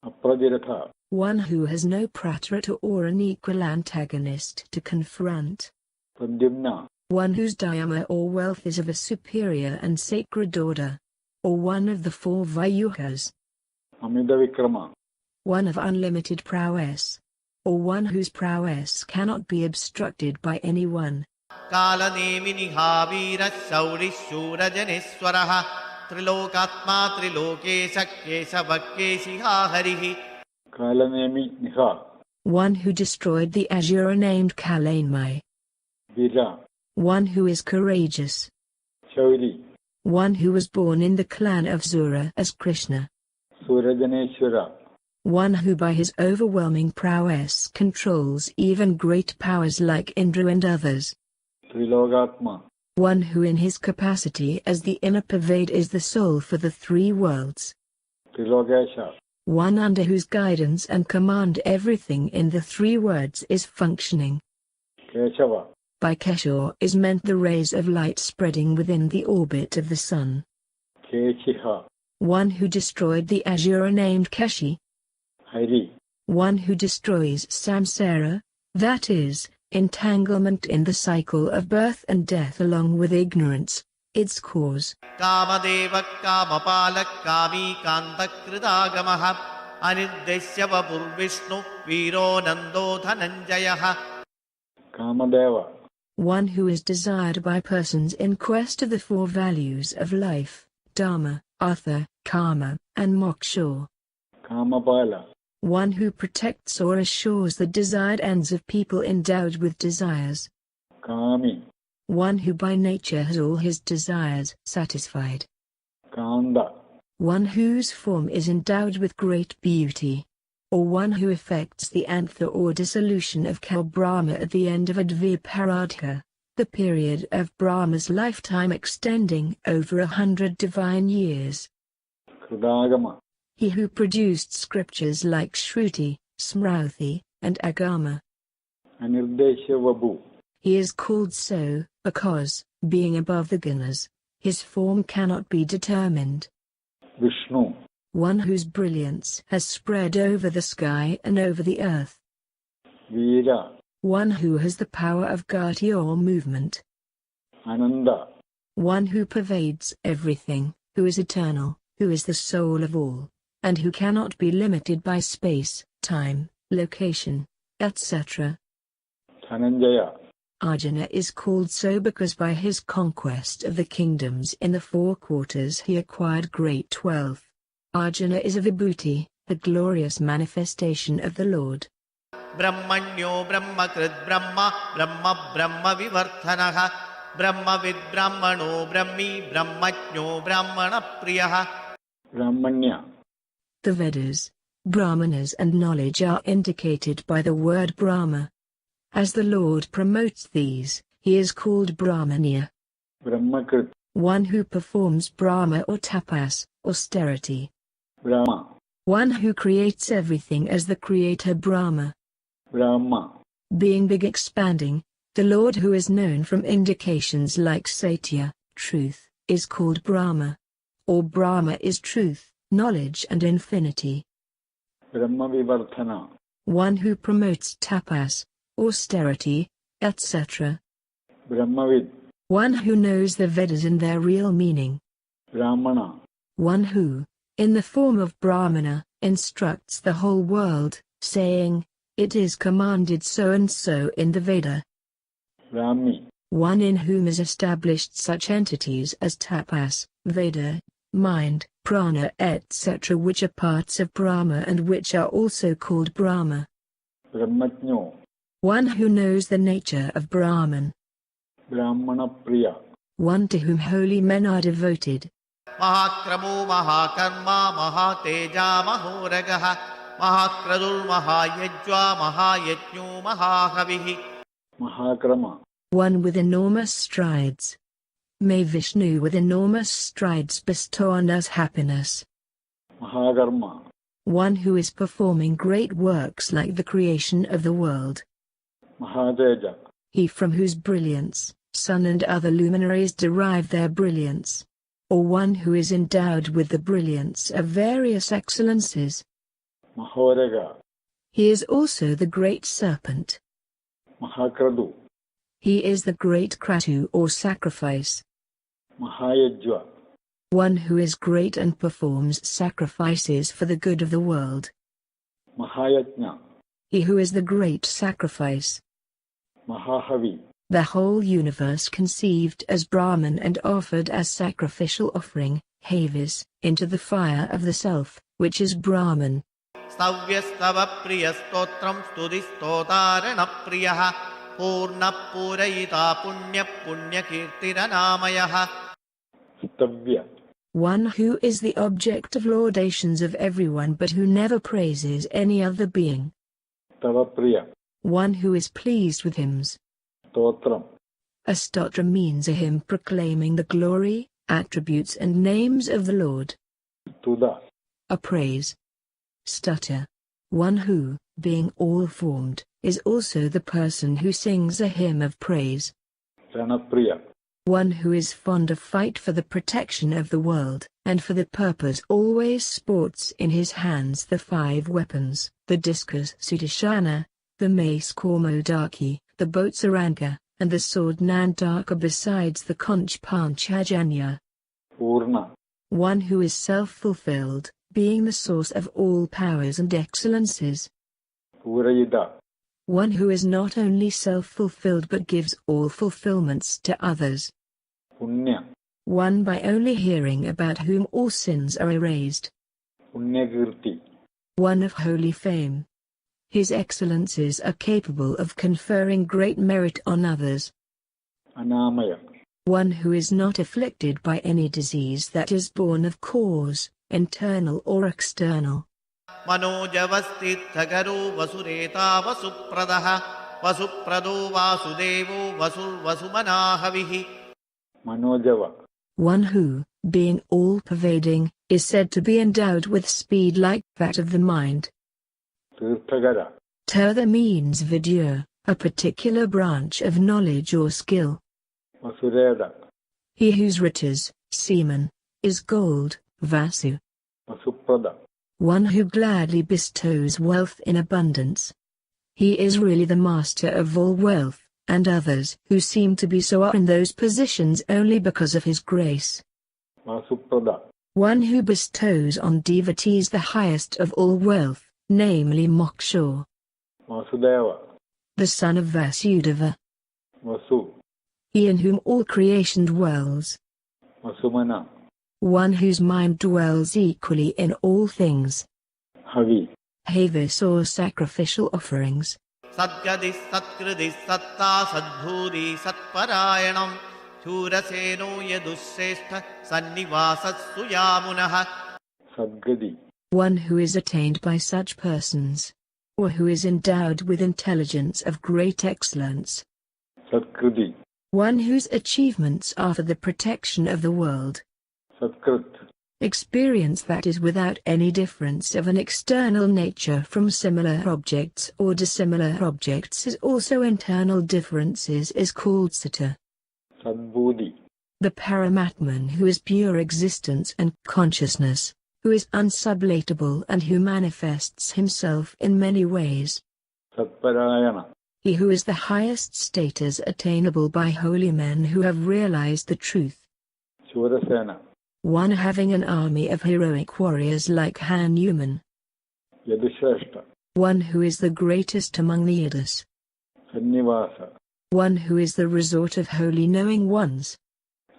Apradirtha. One who has no pratrata or an equal antagonist to confront. Pradyumna. One whose dhyama or wealth is of a superior and sacred order. Or one of the four Vayuhas. Amida Vikrama. One of unlimited prowess. Or one whose prowess cannot be obstructed by anyone. Kalanemi nihavira shauri shura janeswaraha Trilokatma trilokesha keshavakeshiha harihi. Kalanemi Niha. One who destroyed the Asura named Kalanmai. Vira. One who is courageous. Shauri. One who was born in the clan of Zura as Krishna. Surajaneshwara. One who by his overwhelming prowess controls even great powers like Indra and others. Trilogatma. One who in his capacity as the inner pervade is the soul for the three worlds. Trilogesha. One under whose guidance and command everything in the three words is functioning. Keshava. By Keshor is meant the rays of light spreading within the orbit of the sun. Keshiha. One who destroyed the Asura named Keshi. Hari. One who destroys samsara, that is, entanglement in the cycle of birth and death along with ignorance, its cause. Kamadeva kamapalak kami kantakridagamaha Anirdesya vapur Vishnu viro nando dhananjayaha. Kamadeva. One who is desired by persons in quest of the four values of life, dharma, artha, karma, and moksha. Kamapala. One who protects or assures the desired ends of people endowed with desires. Kami. One who by nature has all his desires satisfied. Skanda. one whose form is endowed with great beauty, or one who effects the antha or dissolution of Brahma at the end of Adviparadha, the period of Brahma's lifetime extending over 100 divine years. Kridagama. He who produced scriptures like Shruti, Smruti, and Agama. Anirdeshya Vabu. He is called so, because, being above the gunas, his form cannot be determined. Vishnu. One whose brilliance has spread over the sky and over the earth. Veera. One who has the power of gati or movement. Ananda. One who pervades everything, who is eternal, who is the soul of all, and who cannot be limited by space, time, location, etc. Dhananjaya. Arjuna is called so because by his conquest of the kingdoms in the four quarters he acquired great wealth. Arjuna is a vibhuti, the glorious manifestation of the Lord. Brahmanyo Brahmakrit Brahma Brahma Brahma Vivarthanaha Brahmavid Brahmano Brahmi Brahmajno Brahmana Priyaha. Brahmanya. The Vedas, Brahmanas and knowledge are indicated by the word Brahma. As the Lord promotes these, he is called Brahmanya. Brahmakrit. One who performs Brahma or tapas, austerity. Brahma. One who creates everything as the creator Brahma. Brahma. Being big expanding, the Lord who is known from indications like Satya, truth, is called Brahma. Or Brahma is truth, knowledge and infinity. Brahma Vivarthana. One who promotes tapas, austerity, etc. Brahmavid. One who knows the Vedas in their real meaning. Brahmana. One who, in the form of Brahmana, instructs the whole world, saying, "It is commanded so and so in the Veda." Brahmi. One in whom is established such entities as tapas, Veda, mind, prana etc. which are parts of Brahma and which are also called Brahma. Brahmajno. One who knows the nature of Brahman. Brahmana Priya. One to whom holy men are devoted. Mahakramo Mahakarma Mahateja Mahoragaha Mahakradul Mahayajva Mahayajno Mahahavihi. Mahakrama. One with enormous strides. May Vishnu with enormous strides bestow on us happiness. Mahakarma. One who is performing great works like the creation of the world. Mahateja. He from whose brilliance, sun and other luminaries derive their brilliance. Or one who is endowed with the brilliance of various excellences. Mahoraga. He is also the great serpent. Mahakradu. He is the great kratu or sacrifice. Mahayajva. One who is great and performs sacrifices for the good of the world. Mahayajna. He who is the great sacrifice. Mahahavi. The whole universe conceived as Brahman and offered as sacrificial offering, Havis, into the fire of the self, which is Brahman. Stavyastava Priya Stotram Studi Stotarana Priyaha Purna Purayita Punya Punya Kirtiranamayaha. Stavya. One who is the object of laudations of everyone but who never praises any other being. Tava Priya. One who is pleased with hymns. Stotram. A stotra means a hymn proclaiming the glory, attributes and names of the Lord. Tuda. A praise. Stutter. One who, being all-formed, is also the person who sings a hymn of praise. Ranapriya. One who is fond of fight for the protection of the world, and for the purpose always sports in his hands the 5 weapons, the discus Sudarshana, the mace Kaumodaki, the boat Saranga, and the sword Nandaka besides the conch Panchajanya. Purna. One who is self-fulfilled, being the source of all powers and excellences. Purayita. One who is not only self-fulfilled but gives all fulfillments to others. Punya. One by only hearing about whom all sins are erased. Punyakirti. One of holy fame. His excellences are capable of conferring great merit on others. Anamaya. One who is not afflicted by any disease that is born of cause, internal or external. Manojavastithagaru vasureta vasupradaha vasuprado vasudevo vasumanahavihi. Manojava. One who, being all-pervading, is said to be endowed with speed like that of the mind. Tirthagara. Tirtha means vidya, a particular branch of knowledge or skill. Vasureda. He whose riches, semen, is gold, vasu. Vasuprada. One who gladly bestows wealth in abundance. He is really the master of all wealth, and others who seem to be so are in those positions only because of his grace. Vasuprada. One who bestows on devotees the highest of all wealth, namely moksha. Vasudeva. The son of Vasudeva. Vasu. He in whom all creation dwells. Vasumana. One whose mind dwells equally in all things. Havi. Havis or sacrificial offerings. Sadgadis satkridis satta sadbhuri satparayanam Churaseno yadusseshtha sannivasatsu yamunaha. Sadgadi. One who is attained by such persons, or who is endowed with intelligence of great excellence. Satkriti. One whose achievements are for the protection of the world. Satkrit. Experience that is without any difference of an external nature from similar objects or dissimilar objects is also internal differences is called sata. Sadbudhi. The Paramatman who is pure existence and consciousness, who is unsublatable and who manifests himself in many ways. Satparayana. He who is the highest status attainable by holy men who have realized the truth. Shurasena. One having an army of heroic warriors like Hanuman. Yadushrashta. One who is the greatest among the Yadus. Sannivasa. One who is the resort of holy knowing ones.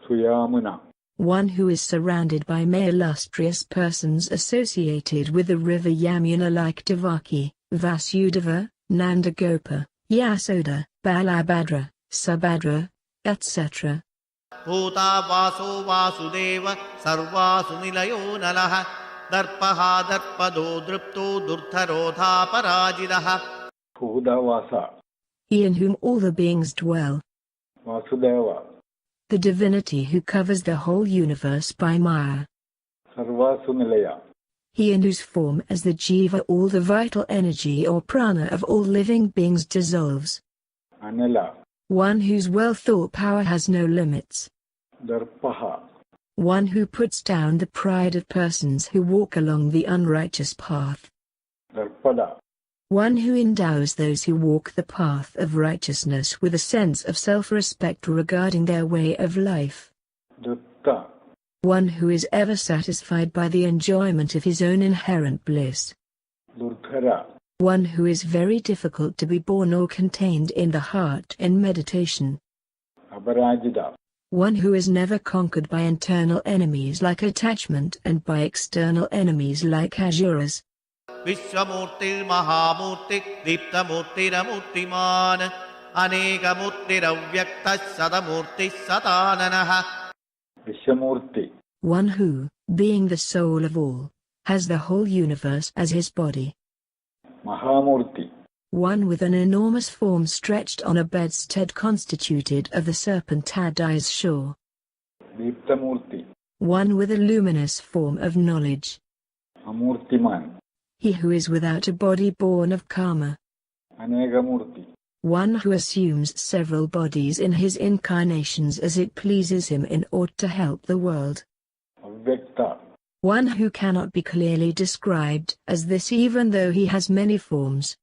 Suyamuna. One who is surrounded by many illustrious persons associated with the river Yamuna like Devaki, Vasudeva, Nandagopa, Yasoda, Balabhadra, Subhadra, etc. Bhuta vaso vasudeva sarvasu nilayo nalaha darpaha darpado dripto durtharodha parajidaha. Bhudavasa. He in whom all the beings dwell. Vasudeva. The divinity who covers the whole universe by Maya. Sarvasu nilaya. He in whose form as the jiva all the vital energy or prana of all living beings dissolves. Anila. One whose wealth or power has no limits. Darpaha. One who puts down the pride of persons who walk along the unrighteous path. Darpada. One who endows those who walk the path of righteousness with a sense of self-respect regarding their way of life. Dutta. One who is ever satisfied by the enjoyment of his own inherent bliss. Durdhara. One who is very difficult to be born or contained in the heart in meditation. Aparajita. One who is never conquered by internal enemies like attachment and by external enemies like asuras. Vishwamurtir Mahamurti Diptamurtiramurtiman Anekamurtiravyakta Sadamurti Satananaha. Vishwamurti. One who, being the soul of all, has the whole universe as his body. Mahamurti. One with an enormous form stretched on a bedstead constituted of the serpentine shore. Diptamurti. One with a luminous form of knowledge. Amurtiman. He who is without a body born of karma. Anekamurti. One who assumes several bodies in his incarnations as it pleases him in order to help the world. Avyakta. One who cannot be clearly described as this even though he has many forms.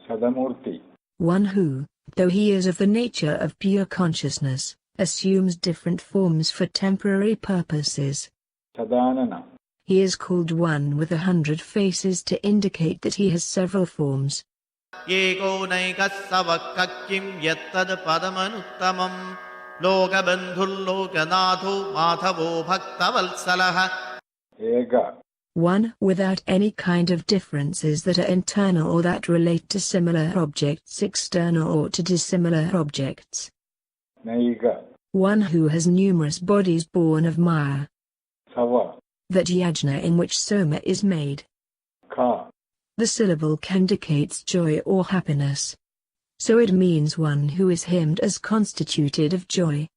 Sadamurti. One who, though he is of the nature of pure consciousness, assumes different forms for temporary purposes. Sadanana. He is called one with 100 faces to indicate that he has several forms. Yeko naikasavakakim yattad padamanuttamam Lokabandhul lokanatho madhavo bhaktavalsalaha. Ega. One without any kind of differences that are internal or that relate to similar objects external or to dissimilar objects. Naiga. One who has numerous bodies born of Maya. Sava. that yajna in which soma is made. Ka. The syllable ka indicates joy or happiness. So it means one who is hymned as constituted of joy.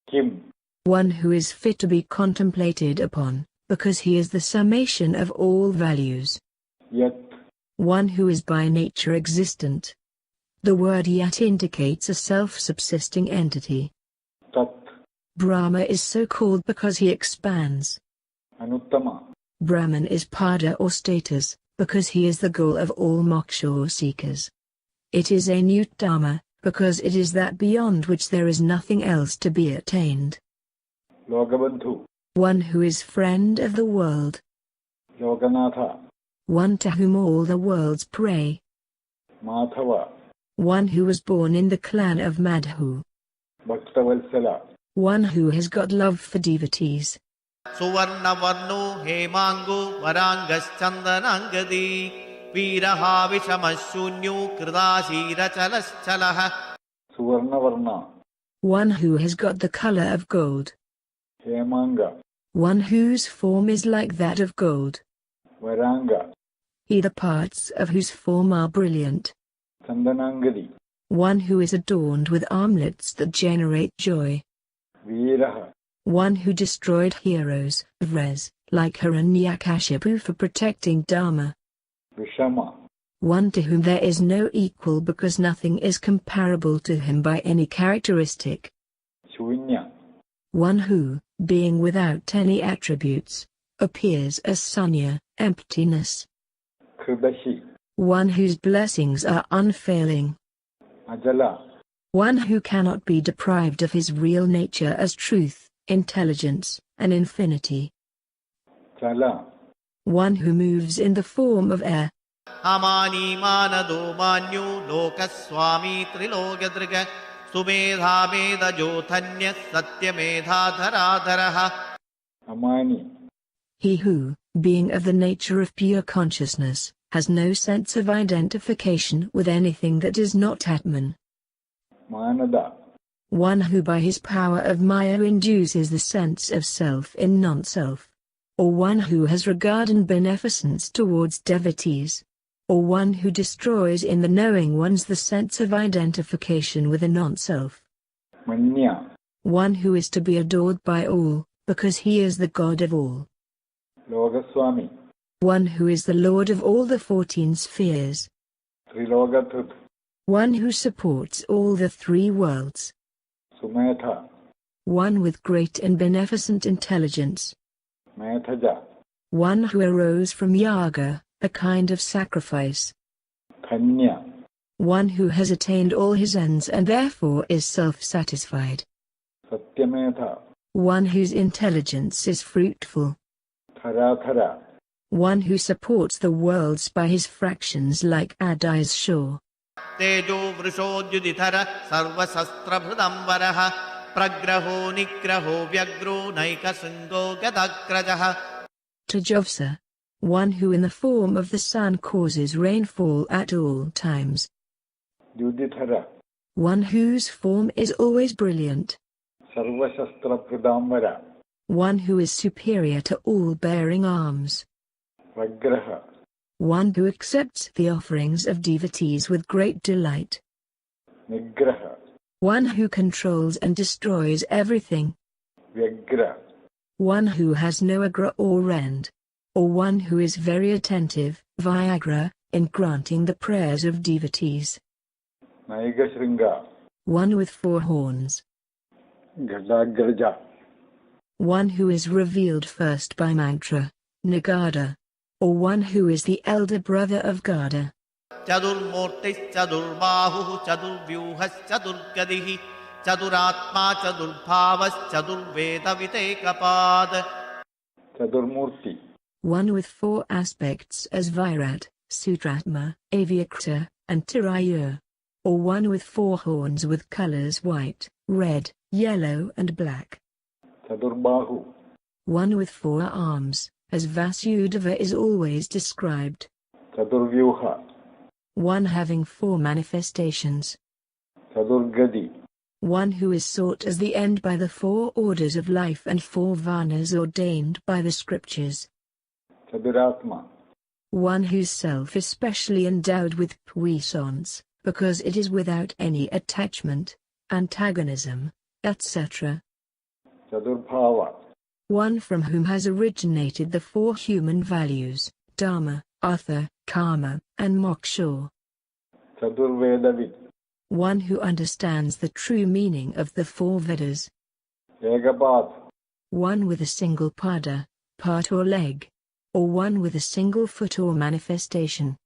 Kim. One who is fit to be contemplated upon, because he is the summation of all values. Yat. One who is by nature existent. The word yat indicates a self-subsisting entity. Tat. Brahma is so called because he expands. Anuttama. Brahman is pada or status, because he is the goal of all moksha seekers. It is a Nuttama, because it is that beyond which there is nothing else to be attained. Logabandhu. One who is friend of the world. Loganatha. One to whom all the worlds pray. Madhava. One who was born in the clan of Madhu. Bhaktavalsala. One who has got love for devotees. Suvarna varno hemango varangaschandanangadi Viraha vishamashunyo kridashira chalaschalaha. Suvarna Varna. One who has got the color of gold. Hemanga. One whose form is like that of gold. Varanga. He the parts of whose form are brilliant. Chandanangadi. One who is adorned with armlets that generate joy. Veeraha. One who destroyed heroes, Vres, like Hiranyakashipu for protecting Dharma. Vishama. One to whom there is no equal because nothing is comparable to him by any characteristic. Shunya. One who, being without any attributes, appears as sunya, emptiness. Kridashi. One whose blessings are unfailing. Ajala. One who cannot be deprived of his real nature as truth, intelligence, and infinity. Chala. One who moves in the form of air. Amani manado manyu lokaswami trilogadriga Sumedha meda jothanya satyamedha dharadharaha. Amani. He who, being of the nature of pure consciousness, has no sense of identification with anything that is not Atman. Manada. One who by his power of Maya induces the sense of self in non-self. Or one who has regard and beneficence towards devotees. Or one who destroys in the knowing ones the sense of identification with a non-self. Manya. One who is to be adored by all, because he is the God of all. Logaswami. One who is the Lord of all the 14 spheres. Trilogathut. One who supports all the 3 worlds. Sumetha. One with great and beneficent intelligence. Methaja. One who arose from yaga, a kind of sacrifice. Kanya. One who has attained all his ends and therefore is self-satisfied. Satyametha. One whose intelligence is fruitful. Tharathara. One who supports the worlds by his fractions like Adai's shore. Tejo vrishodyudithara sarvasastra bhridambaraha Pragraho nigraho vyagro naikasungo gadakrajaha. Tejavsa. One who in the form of the sun causes rainfall at all times. Yudhithara. One whose form is always brilliant. Sarvashastra Pradambara. One who is superior to all bearing arms. Vagraha. One who accepts the offerings of devotees with great delight. Nigraha. One who controls and destroys everything. Vyagra. One who has no agra or rend. Or one who is very attentive, Viagra, in granting the prayers of devotees. Naigashringa. One with 4 horns. Gadagraja. One who is revealed first by mantra, Nagada. Or one who is the elder brother of Gada. Chadurmurtis chadurbahu chadurvyuhas chadurgadihi Chaduratma chadurbhavas chadurveda vitekapad. Chadurmurti. One with 4 aspects as Virat, Sutratma, Avyakta, and Tirayur. Or one with 4 horns with colors white, red, yellow and black. Chadurbahu. One with 4 arms, as Vasudeva is always described. Chadurvyuha. One having 4 manifestations. Chadurgadi. one who is sought as the end by the four orders of life and four varnas ordained by the scriptures. Chaduratma, One whose self is specially endowed with puissance, because it is without any attachment, antagonism, etc. Chadurbhava, One from whom has originated the four human values, dharma, artha, karma, and moksha. Chadurvedavid, One who understands the true meaning of the four Vedas. Egapad, One with a single pada, part or leg. Or one with a single foot or manifestation.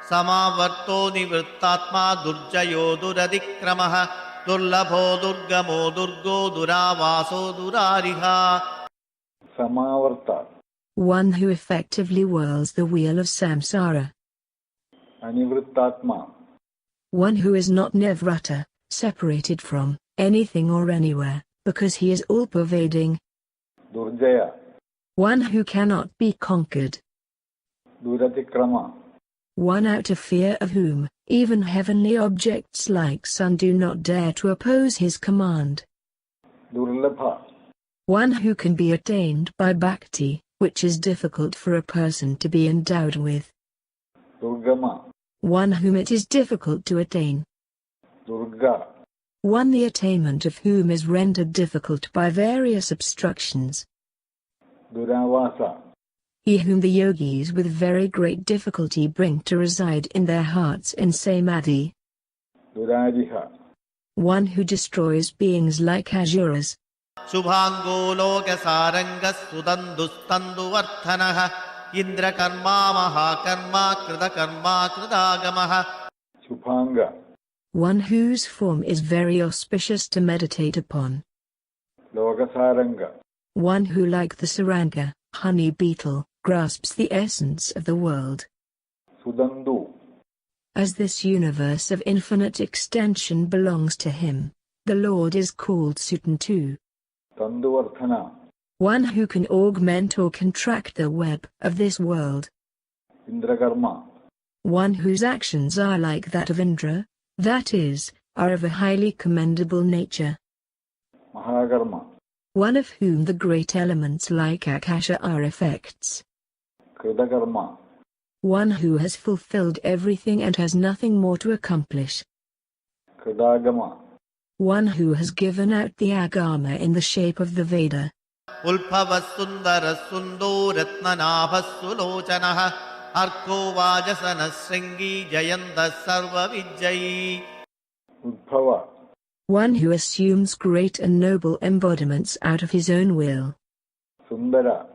Samavarto nivrittatma durjayo duradikramaha durlabho durgamo durgo duravaso durariha. Samavarta, One who effectively whirls the wheel of samsara. Anivrittatma, One who is not nivrata, separated from anything or anywhere, because he is all-pervading. Durjaya, One who cannot be conquered. Duratikrama, One out of fear of whom, even heavenly objects like sun do not dare to oppose his command. Durlabha, One who can be attained by bhakti, which is difficult for a person to be endowed with. Durgama, One whom it is difficult to attain. Durga, One the attainment of whom is rendered difficult by various obstructions. Duravasa, He whom the yogis with very great difficulty bring to reside in their hearts in samadhi. Duradiha, One who destroys beings like asuras. Subhango lokasarangas sudandustanduvarthanaha indra karma mahakarma kritakarma kritagamaha. Subhanga, One whose form is very auspicious to meditate upon. Lokasaranga, One who like the saranga, honey beetle, grasps the essence of the world. Sudandu, As this universe of infinite extension belongs to him, the Lord is called Sutantu. Tanduvarthana, One who can augment or contract the web of this world. Indrakarma, One whose actions are like that of Indra, that is, are of a highly commendable nature. Mahakarma, One of whom the great elements like Akasha are effects. Kritakarma, One who has fulfilled everything and has nothing more to accomplish. Kritagama, One who has given out the agama in the shape of the Veda. Ulpavasundara sundo ratnanabhasulochanaha arko vajasana sringi jayanda sarva vijjayi. Udbhava, One who assumes great and noble embodiments out of his own will. Sundara,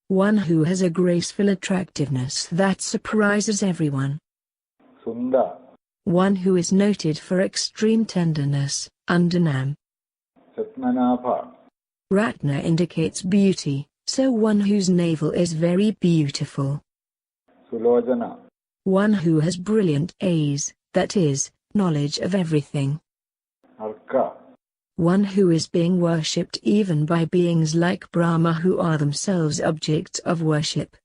One who has a graceful attractiveness that surprises everyone. Sunda, One who is noted for extreme tenderness, Andanam. Satmanapha, Ratna indicates beauty, so one whose navel is very beautiful. Sulojana, One who has brilliant eyes, that is, knowledge of everything. Arka, One who is being worshipped even by beings like Brahma who are themselves objects of worship.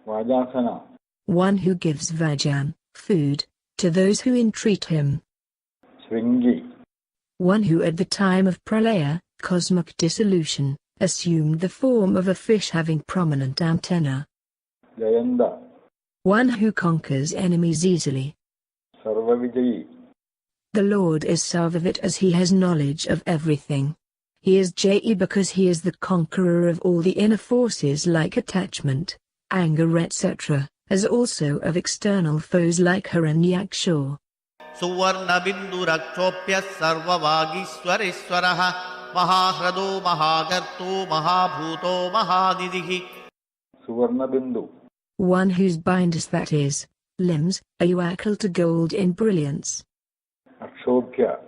Vajasana, One who gives vajan, food, to those who entreat him. Shringi, One who at the time of pralaya, cosmic dissolution, assumed the form of a fish having prominent antenna. Jayanda, One who conquers enemies easily. Sarvavijayi, The Lord is Sarvavit as he has knowledge of everything. He is Jayi because he is the conqueror of all the inner forces like attachment, anger etc., as also of external foes like Hiranyaksha. Suvarna bindurakshopya sarva vagishwariswaraha mahahrado mahagarto mahabhuto mahadidhi. Suvarna Bindu, One whose binders, that is, limbs, are equal to gold in brilliance. Akshobhya,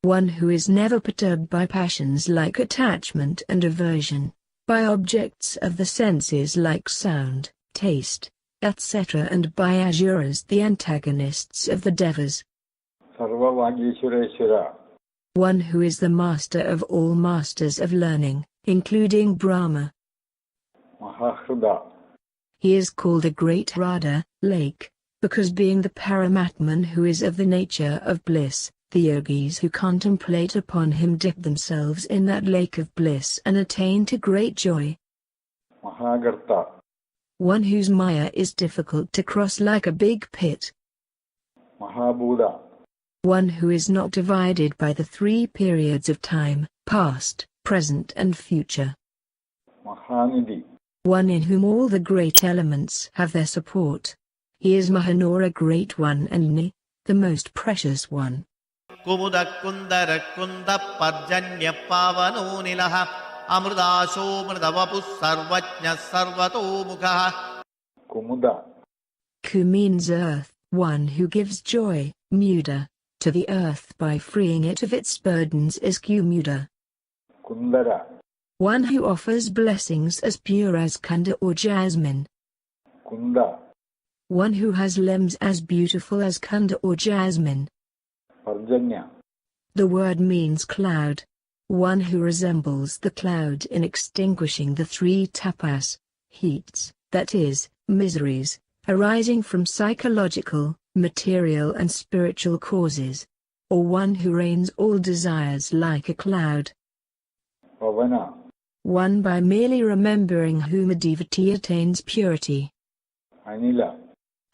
One who is never perturbed by passions like attachment and aversion, by objects of the senses like sound, taste, etc., and by asuras, the antagonists of the devas. Sarva Vagishwareshwara, One who is the master of all masters of learning, including Brahma. Mahahruda, He is called a great Radha, lake, because being the Paramatman who is of the nature of bliss, The yogis who contemplate upon him dip themselves in that lake of bliss and attain to great joy. Mahagarta. One whose maya is difficult to cross like a big pit. Mahabhuta. One who is not divided by the three periods of time, past, present and future. Mahanidhi. One in whom all the great elements have their support. He is Mahanora, Great One, and Ni, the most precious one. Kumuda kundara kunda parjanya pavano nilaha amrudasho mridavapu sarvajna sarvato mukha. Kumuda. Ku means earth, one who gives joy, muda, to the earth by freeing it of its burdens is Kumuda. Kundara. One who offers blessings as pure as Skanda or jasmine. Kunda. One who has limbs as beautiful as Skanda or jasmine. Parjanya. The word means cloud. One who resembles the cloud in extinguishing the three tapas, heats, that is, miseries, arising from psychological, material and spiritual causes. Or one who rains all desires like a cloud. Pavana. One by merely remembering whom a devotee attains purity. Anila.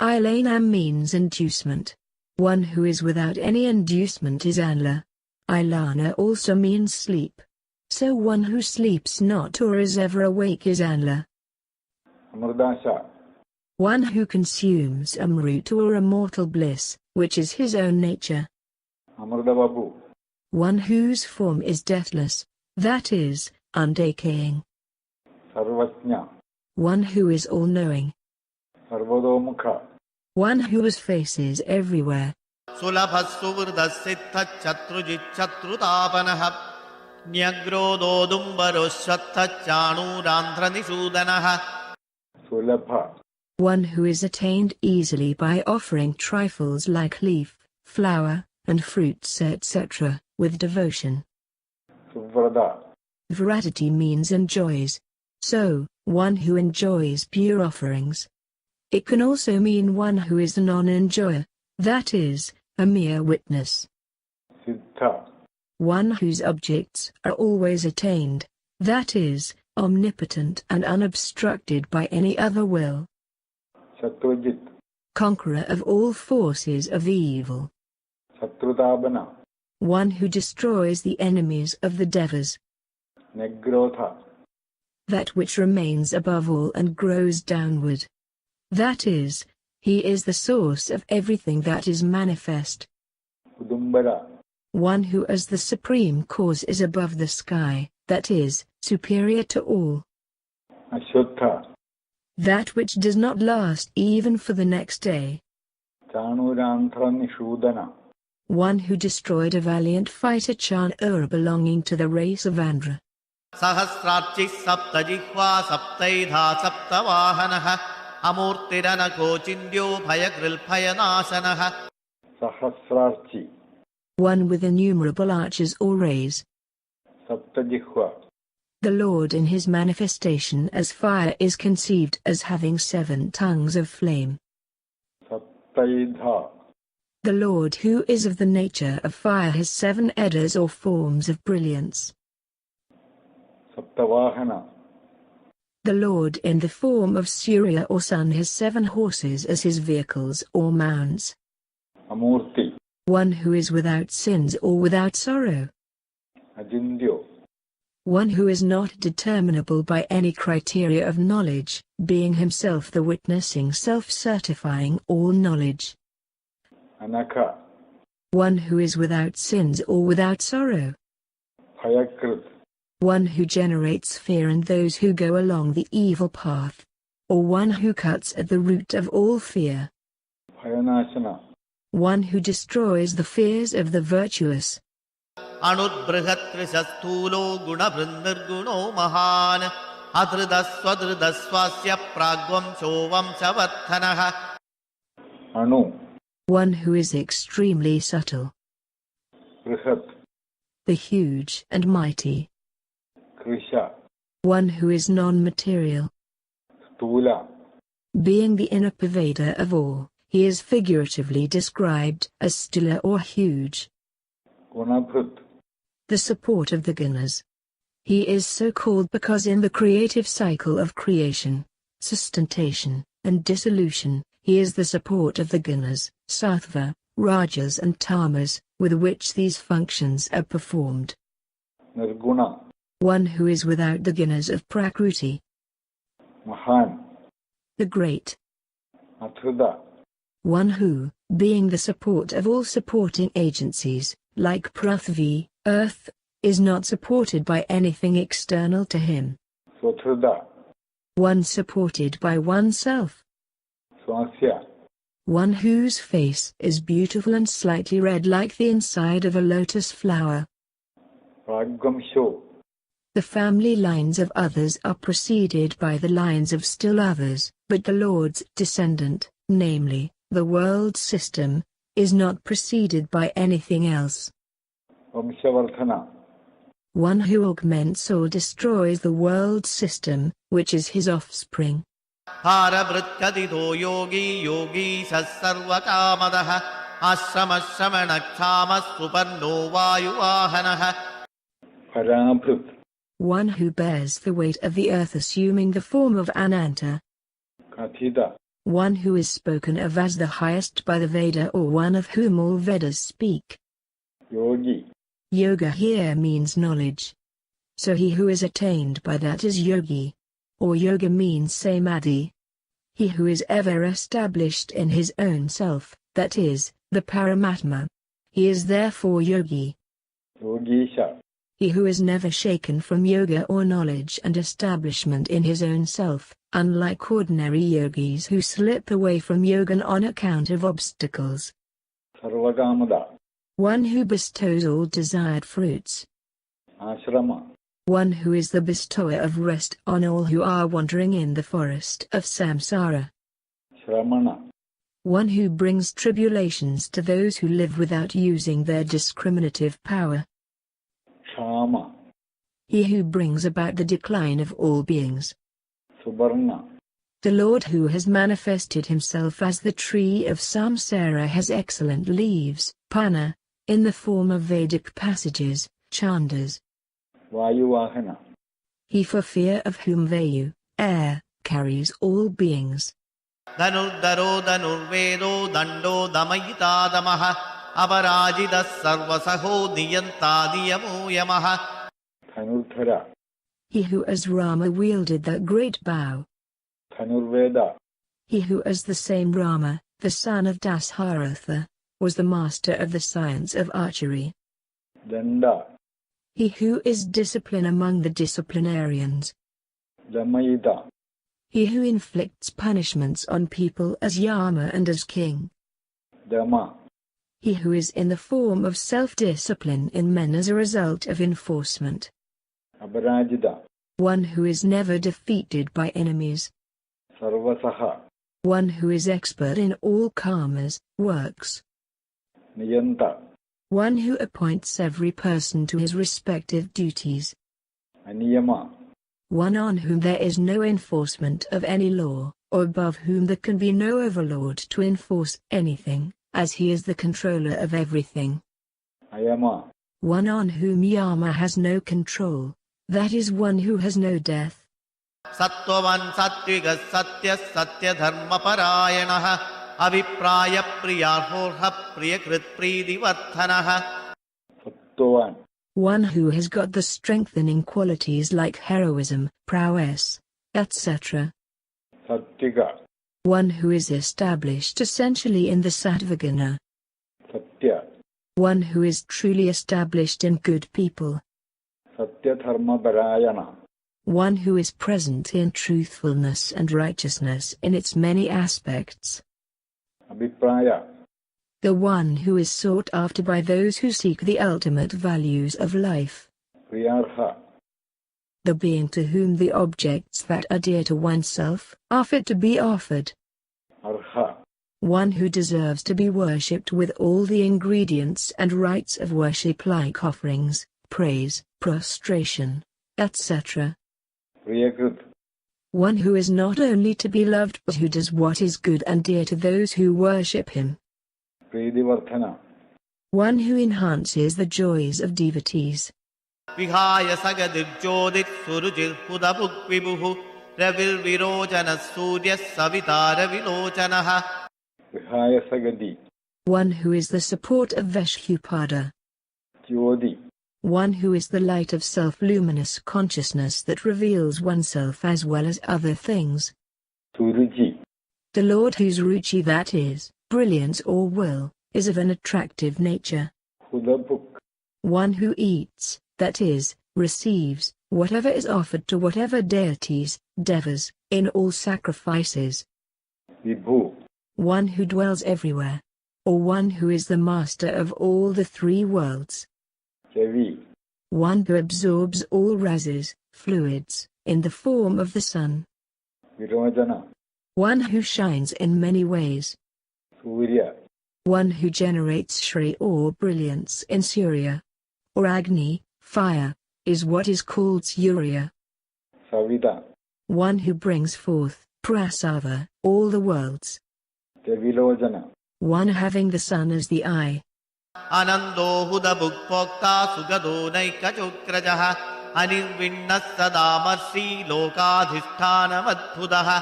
Ilana means inducement. One who is without any inducement is Anla. Ilana also means sleep. So one who sleeps not or is ever awake is Anla. Amrdasha. One who consumes amrut or immortal bliss, which is his own nature. Amrdababu. One whose form is deathless, that is, undecaying. Sarvajna. One who is all-knowing. Sarvadomukha. One whose face is everywhere. Sulabhasuvrdasittha chatrujit chatrutapanaha Nyagrododumbaroshatha chanurandhranisudanaha. Sulabha. One who is attained easily by offering trifles like leaf, flower, and fruits etc., with devotion. Suvrada. Vradati means enjoys. So, one who enjoys pure offerings. It can also mean one who is a non-enjoyer, that is, a mere witness. Siddha. One whose objects are always attained, that is, omnipotent and unobstructed by any other will. Satvajit. Conqueror of all forces of evil. Satrutabana. One who destroys the enemies of the devas. Negrotha. That which remains above all and grows downward. That is, he is the source of everything that is manifest. Udumbara. One who as the supreme cause is above the sky, that is, superior to all. Ashotha. That which does not last even for the next day. Chanurandhranishudana. One who destroyed a valiant fighter Chanura belonging to the race of Andhra. Sahasrarchi saptajihva saptaidha saptavahanaha amurtiranako chindyo bhayagrilbhayanasanaha. Sahasrarchi. One with innumerable arches or rays. Saptajihva. The Lord in his manifestation as fire is conceived as having 7 tongues of flame. Saptaidha. The Lord who is of the nature of fire has 7 edders or forms of brilliance. Saptavahana. The Lord in the form of Surya or sun has 7 horses as his vehicles or mounts. Amurti. One who is without sins or without sorrow. Ajindyo. One who is not determinable by any criteria of knowledge, being himself the witnessing self-certifying all knowledge. Anakha. One who is without sins or without sorrow. Bhayakrit. One who generates fear in those who go along the evil path. Or one who cuts at the root of all fear. Bhayanasana. One who destroys the fears of the virtuous. Anudbrihatrisasthulo gunabrindirguno mahan adridaswadridaswasya pragvamsho vamsavarthanaha. Anu. One who is extremely subtle. Brihat. The huge and mighty. Krisha. One who is non-material. Stula. Being the inner pervader of all, he is figuratively described as stula or huge. Gunabhrut. The support of the gunas. He is so called because in the creative cycle of creation, sustentation, and dissolution, he is the support of the gunas, sattva, rajas and tamas, with which these functions are performed. Nirguna. One who is without the gunas of Prakruti. Mahan. The great. Athruda. One who, being the support of all supporting agencies, like Prithvi, earth, is not supported by anything external to him. Swatruda. One supported by oneself. Swasya. One whose face is beautiful and slightly red like the inside of a lotus flower. Ragvamsho. The family lines of others are preceded by the lines of still others, but the Lord's descendant, namely, the world system, is not preceded by anything else. Vamshavardhana. One who augments or destroys the world system, which is his offspring. Harabhritkadito yogi yogi sassarvakamadah ashramasramanakshama suparno vayuvahanaha. Parabhrit. One who bears the weight of the earth assuming the form of Ananta. Kathita. One who is spoken of as the highest by the Veda or one of whom all Vedas speak. Yogi. Yoga here means knowledge. So he who is attained by that is yogi. Or yoga means samadhi. He who is ever established in his own self, that is, the Paramatma. He is therefore yogi. Yogisha. He who is never shaken from yoga or knowledge and establishment in his own self, unlike ordinary yogis who slip away from yoga on account of obstacles. Sarvakamada. One who bestows all desired fruits. Ashrama. One who is the bestower of rest on all who are wandering in the forest of samsara. Shramana. One who brings tribulations to those who live without using their discriminative power. Shama. He who brings about the decline of all beings. Subarna. The Lord who has manifested himself as the tree of samsara has excellent leaves, pana, in the form of Vedic passages, chandas. Vayuvahana. He for fear of whom Vayu, air, carries all beings. Dhanuddharo dhanurvedo dando damayita damaha aparajitas sarvasaho niyanta niyamo yamaha. Dhanurdhara. He who as Rama wielded that great bow. Dhanurveda. He who as the same Rama, the son of Dasharatha, was the master of the science of archery. Danda. He who is discipline among the disciplinarians. Damayita. He who inflicts punishments on people as Yama and as king. Dama. He who is in the form of self-discipline in men as a result of enforcement. Aparajita. One who is never defeated by enemies. Sarvasaha. One who is expert in all karmas, works. Niyanta. One who appoints every person to his respective duties. Aniyama. One on whom there is no enforcement of any law, or above whom there can be no overlord to enforce anything, as he is the controller of everything. Ayama. One on whom Yama has no control, that is one who has no death. Sattvavan sattvigas satyas satyadharma parayanaha avipraya priyarhorha priyakrit pridivardhanaha. Sattvavan. One who has got the strengthening qualities like heroism, prowess, etc. Sattika. One who is established essentially in the sattvaguna. Satya. One who is truly established in good people. Satyadharma parayana. One who is present in truthfulness and righteousness in its many aspects. Abhipraya. The one who is sought after by those who seek the ultimate values of life. Priyarha. The being to whom the objects that are dear to oneself are fit to be offered. Arha. One who deserves to be worshipped with all the ingredients and rites of worship like offerings, praise, prostration, etc. Priyakrit. One who is not only to be loved but who does what is good and dear to those who worship him. Pridivardhana. one who enhances the joys of devotees. Vihaya sagadirjodit surujir hudabuk vibuhu ravil virojana surya savitara vilocanaha. Vihaya Sagadi, One who is the support of Vishhupada. Jyoti, One who is the light of self-luminous consciousness that reveals oneself as well as other things. Suruchi, The Lord whose ruchi, that is, brilliance or will, is of an attractive nature. Hudabuk, One who eats, that is, receives, whatever is offered to whatever deities, devas, in all sacrifices. Vibhu, One who dwells everywhere. Or one who is the master of all the three worlds. Chavi, One who absorbs all rases, fluids, in the form of the sun. Virojana, One who shines in many ways. Surya, One who generates Shri or brilliance in Surya. Or Agni, fire, is what is called Surya. Savita, One who brings forth, Prasava, all the worlds. Chavilojana, One having the sun as the eye. Anando hudabuk pokta sugado naikachokrajaha anirvinnas sadamarsi lokadhisthana madhudaha.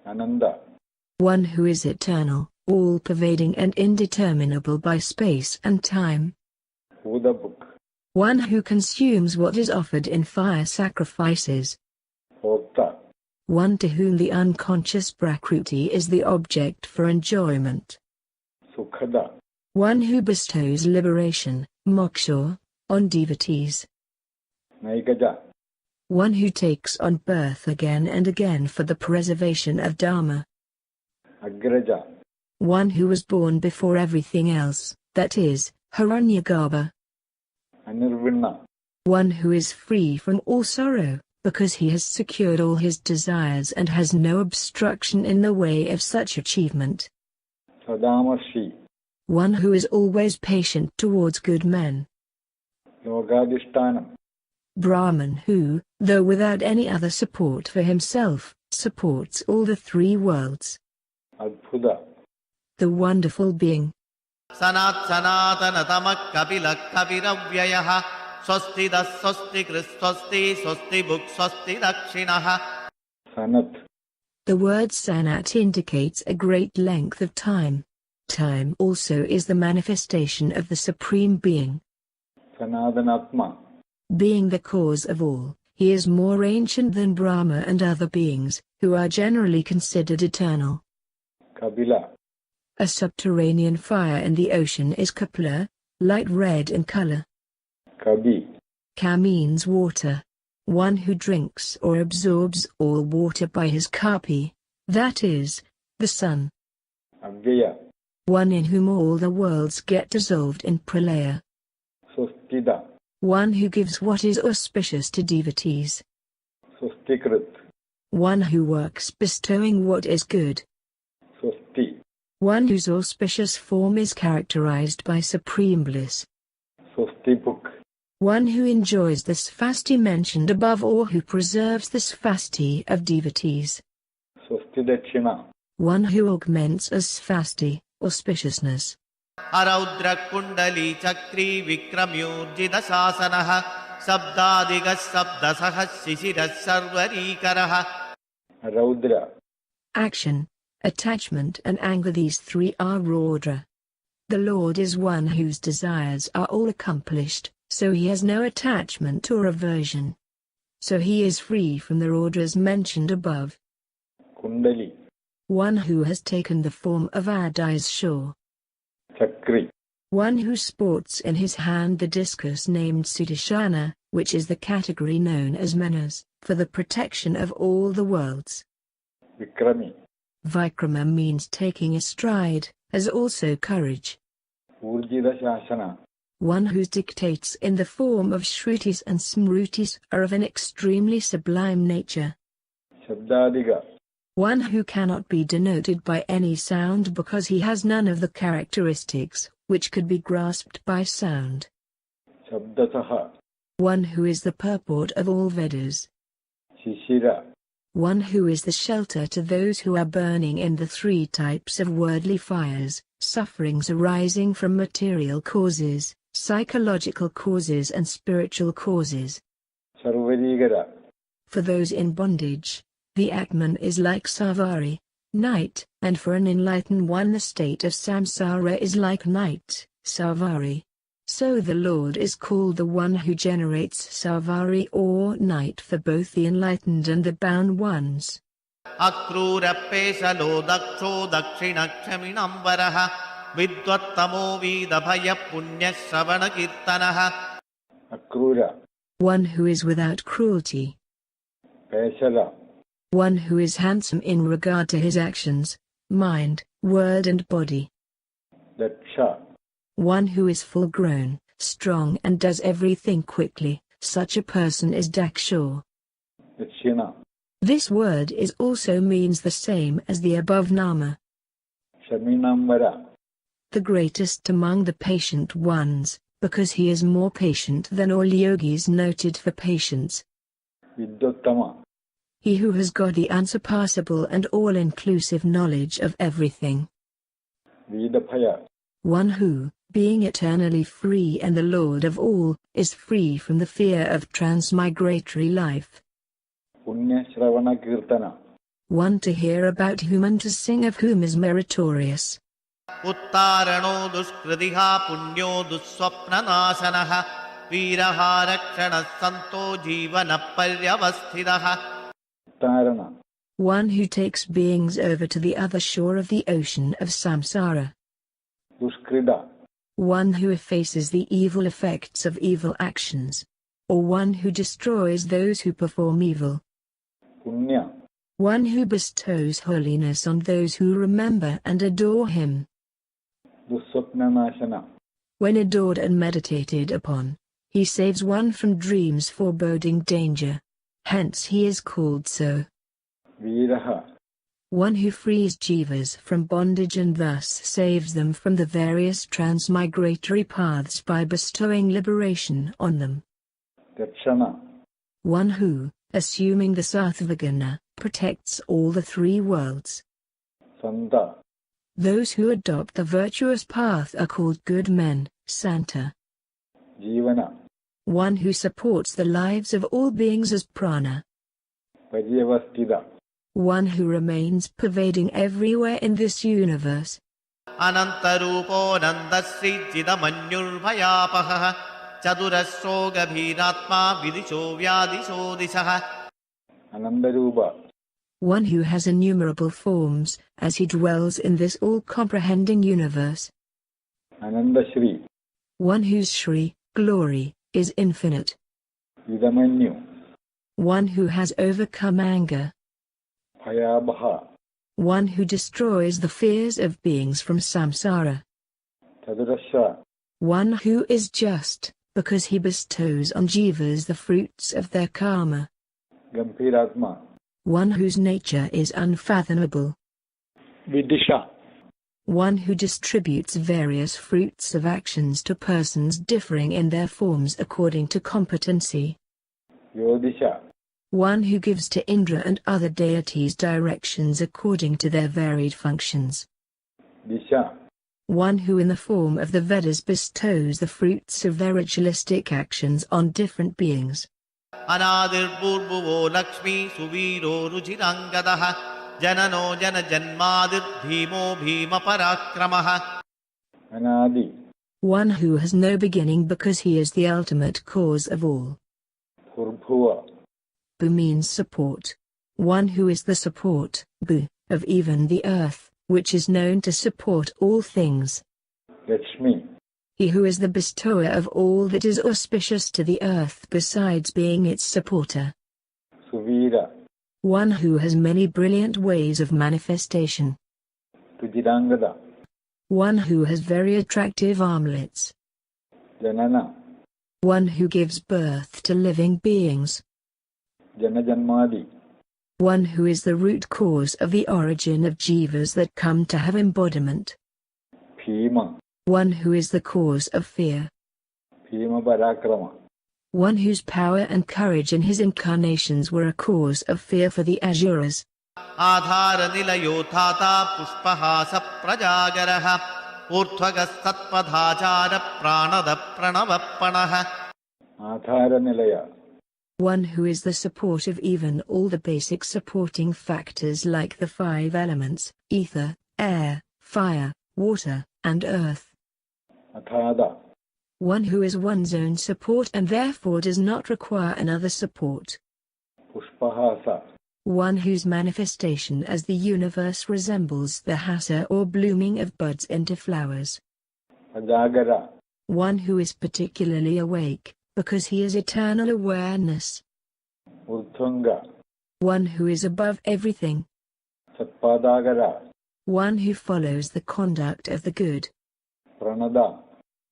Ananda, One who is eternal, all-pervading and indeterminable by space and time. Hudabuk, One who consumes what is offered in fire sacrifices. Hota, One to whom the unconscious Prakruti is the object for enjoyment. Sukhada, One who bestows liberation, moksha, on devotees. Naikaja, One who takes on birth again and again for the preservation of Dharma. Agraja, One who was born before everything else, that is, Hiranyagarbha. Anirvinna, One who is free from all sorrow, because he has secured all his desires and has no obstruction in the way of such achievement. Sadamarshi, One who is always patient towards good men. Yogadishtanam, Brahman who, though without any other support for himself, supports all the three worlds. Adbhuda, The wonderful being. Sanat sanatana tamak kapilak kapiravyayah swasti das swasti kris swasti buk swasti dakshinaha. Sanat, The word sanat indicates a great length of time. Time also is the manifestation of the Supreme Being. Sanadanatma, Being the cause of all, he is more ancient than Brahma and other beings, who are generally considered eternal. Kabila, A subterranean fire in the ocean is Kapila, light red in color. Kabi, Ka means water. One who drinks or absorbs all water by his kapi, that is, the sun. Avyaya, One in whom all the worlds get dissolved in pralaya. Sustida, One who gives what is auspicious to devotees. Sustikrit, One who works bestowing what is good. Susti, One whose auspicious form is characterized by supreme bliss. Sustipuk, One who enjoys the svasti mentioned above or who preserves the svasti of devotees. Sustidakshina, One who augments as svasti, auspiciousness. Araudra kundali chakri vikramyurjida sasanaha sabdadigas sabdasahas sisiras sarvarikaraha. Raudra, Action, attachment and anger, these three are Raudra. The Lord is one whose desires are all accomplished, so he has no attachment or aversion. So he is free from the Raudras mentioned above. Kundali, One who has taken the form of Adi's shore. Chakri, One who sports in his hand the discus named Sudarshana, which is the category known as Manas, for the protection of all the worlds. Vikrami, Vikrama means taking a stride, as also courage. Urjida Shasana, One whose dictates in the form of Shrutis and Smrutis are of an extremely sublime nature. Shabdadiga, One who cannot be denoted by any sound because he has none of the characteristics which could be grasped by sound. Shabdasaha, One who is the purport of all Vedas. Shishira, One who is the shelter to those who are burning in the three types of worldly fires, sufferings arising from material causes, psychological causes and spiritual causes. Sarvarigara. For those in bondage, the Atman is like Savari, night, and for an enlightened one the state of samsara is like night, Savari. So the Lord is called the one who generates Savari or night for both the enlightened and the bound ones. Akrurapesalo daksho dakshinakshaminambaraha vidvattamo vidabhaya punya sravana kirtanaha. Akrura. One who is without cruelty. Pesala. One who is handsome in regard to his actions, mind, word and body. Daksha. One who is full-grown, strong and does everything quickly, such a person is Daksha. Dakshina. This word is also means the same as the above nama. Shaminambara. The greatest among the patient ones, because he is more patient than all yogis noted for patience. Vidyottama. He who has got the unsurpassable and all-inclusive knowledge of everything. Vidabhaya. One who, being eternally free and the Lord of all, is free from the fear of transmigratory life. Punya Shravana Kirtana. One to hear about whom and to sing of whom is meritorious. Uttarano duskridiha punyo dusswapnanasanaha viraha rakshana santo jivana paryavasthidaha. Uttarana. One who takes beings over to the other shore of the ocean of samsara. Duskrida. One who effaces the evil effects of evil actions. Or one who destroys those who perform evil. Punya. One who bestows holiness on those who remember and adore him. Dusswapnanashana. When adored and meditated upon, he saves one from dreams foreboding danger. Hence he is called so. Viraha. One who frees jivas from bondage and thus saves them from the various transmigratory paths by bestowing liberation on them. Dakshana. One who, assuming the Sattvaguna, protects all the three worlds. Santa. Those who adopt the virtuous path are called good men, Santa. Jivana. One who supports the lives of all beings as prana. Paryavastida. One who remains pervading everywhere in this universe. Anantarupo nandasri jidamanyurvayapaha chadurasro gabhiratma vidisho vyadisho disaha. Anandarupa. One who has innumerable forms, as he dwells in this all-comprehending universe. Anandashri. One whose Shri, glory, is infinite. Vidamanyu. One who has overcome anger. Bhayabaha. One who destroys the fears of beings from samsara. Chadurasha. One who is just, because he bestows on jivas the fruits of their karma. Gambhiratma. One whose nature is unfathomable. Vidisha. One who distributes various fruits of actions to persons differing in their forms according to competency. Yodisha. One who gives to Indra and other deities directions according to their varied functions. Disha. One who in the form of the Vedas bestows the fruits of their ritualistic actions on different beings. Anadir Purbuvo Lakshmi Suviro Ruchirangadaha Janano Jana Janmadir Bhimo Bhima Parakramaha. Anadi. One who has no beginning because he is the ultimate cause of all. Purbhuva. Bu means support. One who is the support, Bu, of even the earth, which is known to support all things. Lakshmi. He who is the bestower of all that is auspicious to the earth besides being its supporter. Suvira. One who has many brilliant ways of manifestation. Tujirangada. One who has very attractive armlets. Janana. One who gives birth to living beings. Janajanmadi. One who is the root cause of the origin of jivas that come to have embodiment. Bhima. One who is the cause of fear. Bhima Parakrama. One whose power and courage in his incarnations were a cause of fear for the Asuras. Adhara nilayo thata pushpahasa prajagaraha ऊर्ध्वगः सत्पथाचार प्राणद प्रणवप्पणः. Adharanilaya. One who is the support of even all the basic supporting factors like the 5 elements, ether, air, fire, water, and earth. Athada. One who is one's own support and therefore does not require another support. Pushpahasa. One whose manifestation as the universe resembles the hasa or blooming of buds into flowers. Ajagara. One who is particularly awake, because he is eternal awareness. Urdhvanga. One who is above everything. Satpadagara. One who follows the conduct of the good. Pranada.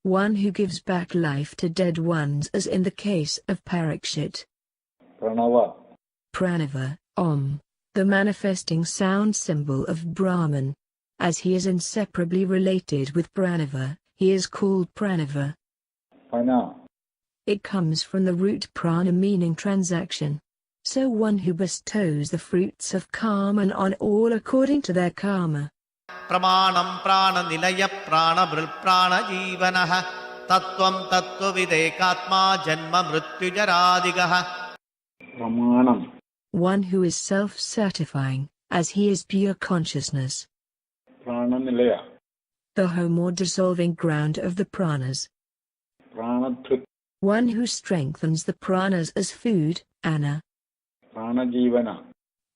One who gives back life to dead ones as in the case of Parikshit. Pranava. Pranava, Om, the manifesting sound symbol of Brahman. As he is inseparably related with Pranava, he is called Pranava. Pana. It comes from the root prana meaning transaction. So one who bestows the fruits of karma on all according to their karma. Pramanam prana nilaya prana bril prana jivanaha tattvam tattvavidekatma janma mrittyujaradigaha. Pramanam. One who is self-certifying, as he is pure consciousness. Prananilaya. The home or dissolving ground of the pranas. Pranathut. One who strengthens the pranas as food, Anna. Pranajivana.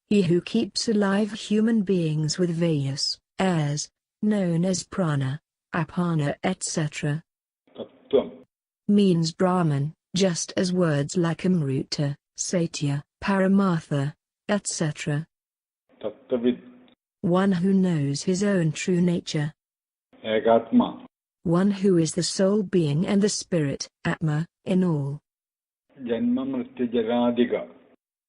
He who keeps alive human beings with various airs, known as prana, apana etc. Tattvam. Means Brahman, just as words like Amruta, Satya, Paramartha, etc. Tattavid. One who knows his own true nature. Egatma. One who is the sole being and the spirit, Atma, in all. Janma mrittyujaradiga.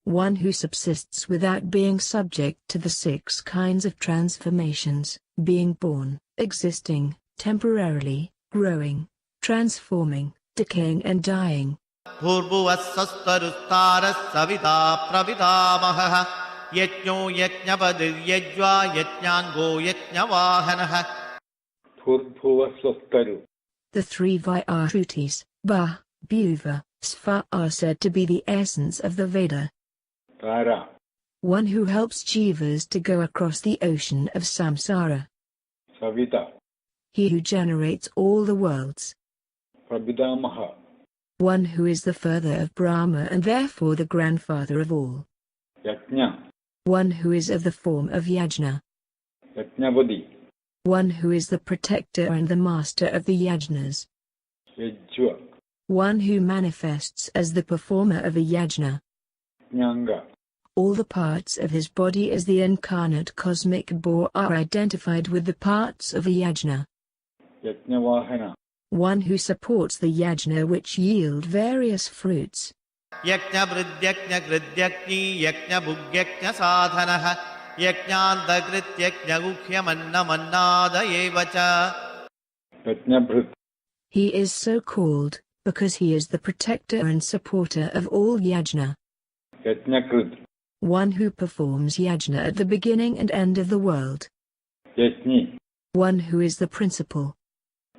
One who subsists without being subject to the 6 kinds of transformations, being born, existing, temporarily, growing, transforming, decaying and dying. Purvuvassastarustaras savita pravidamaha yajño yajñavadir yajva yajñango yajñavahanaha. Purбhuva swastaru. The 3 Vyashrutis, Ba, Bhuva, Sva are said to be the essence of the Veda. Tara. One who helps jivas to go across the ocean of samsara. Savita. He who generates all the worlds. Prabhidamaha. One who is the father of Brahma and therefore the grandfather of all. Yajna. One who is of the form of Yajna. Yajnavadi. One who is the protector and the master of the yajnas. Yajva. One who manifests as the performer of a yajna. Jnanga. All the parts of his body as the incarnate cosmic boar are identified with the parts of a yajna. Yajnavahana. One who supports the yajna which yield various fruits. Yajña vridyajña gridyajñi yajña bhugyajña sadhanaha yajñantagrityajña gukhyamannamannadayevacha. Yajnabhrit. He is so called, because he is the protector and supporter of all yajna. Yajnakrit. One who performs yajna at the beginning and end of the world. Yajni. One who is the principal.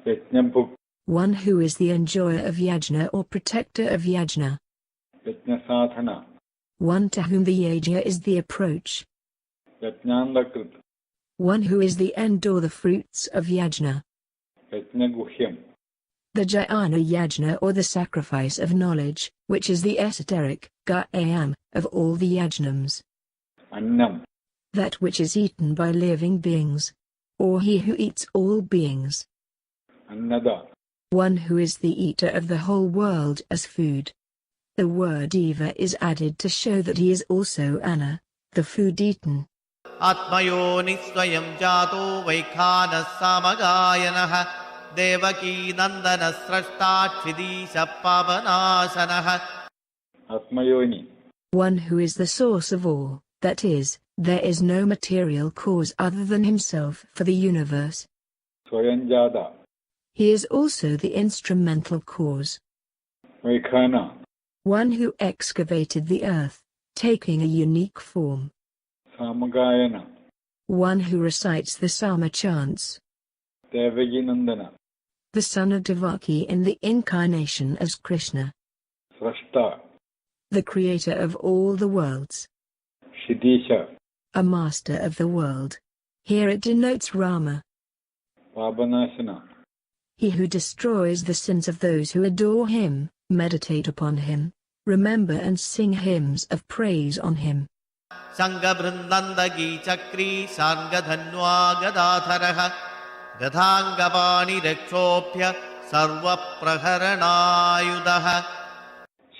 Yajnabhuk. One who is the enjoyer of yajna or protector of yajna. Yajnasadhana. One to whom the yajna is the approach. Yajnandakrit. One who is the end or the fruits of yajna. Yajnaguhyam. The jnana yajna or the sacrifice of knowledge, which is the esoteric, gayam, of all the yajnams. Annam. That which is eaten by living beings. Or he who eats all beings. Annada. One who is the eater of the whole world as food. The word eva is added to show that he is also Anna, the food eaten. Atmayoni swayam jato vaikhana samagayanaha devaki nandana srashta chidisha pavanasanaha. Atmayoni. One who is the source of all, that is, there is no material cause other than himself for the universe. Swayanjada. He is also the instrumental cause. Vaikhana. One who excavated the earth, taking a unique form. Samagayana. One who recites the Sama chants. Devaki Nandana, the son of Devaki in the incarnation as Krishna, Srashta, the creator of all the worlds, Shidisha, a master of the world. Here it denotes Rama, Pabanashana, he who destroys the sins of those who adore him, meditate upon him, remember and sing hymns of praise on him. Sangha Brindandagi Chakri Sangadhanwa Gadadharaha Gadhangabani Rekshopya Sarva Praharanayudaha.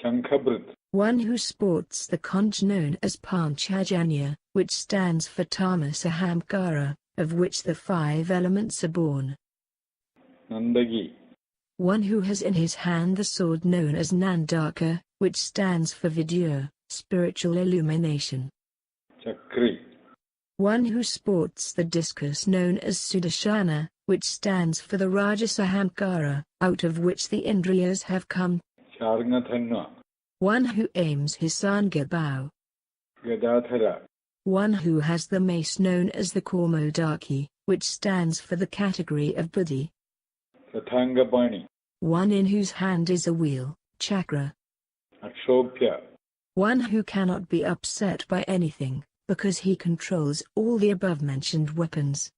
Shankhabrit, One who sports the conch known as Panchajanya, which stands for Tamasa Ahamkara, of which the 5 elements are born. Nandagi, One who has in his hand the sword known as Nandaka, which stands for Vidya, spiritual illumination. Chakri, One who sports the discus known as Sudarshana, which stands for the Rajasahamkara, out of which the Indriyas have come. Sharngathanva, One who aims his Sanga bow. Gadadhara, One who has the mace known as the Kaumodaki, which stands for the category of Buddhi. Sathangabani, One in whose hand is a wheel, chakra. Akshopya, One who cannot be upset by anything, because he controls all the above-mentioned weapons.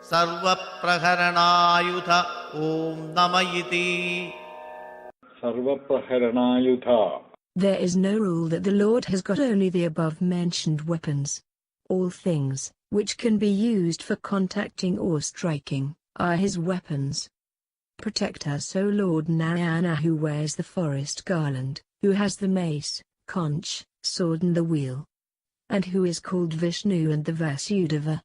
Sarva Praharanayudha Om Namayiti. Sarva Praharanayudha. There is no rule that the Lord has got only the above-mentioned weapons. All things, which can be used for contacting or striking, are his weapons. Protect us, O Lord Narayana, who wears the forest garland, who has the mace, conch, sword and the wheel, and who is called Vishnu and the Vasudeva.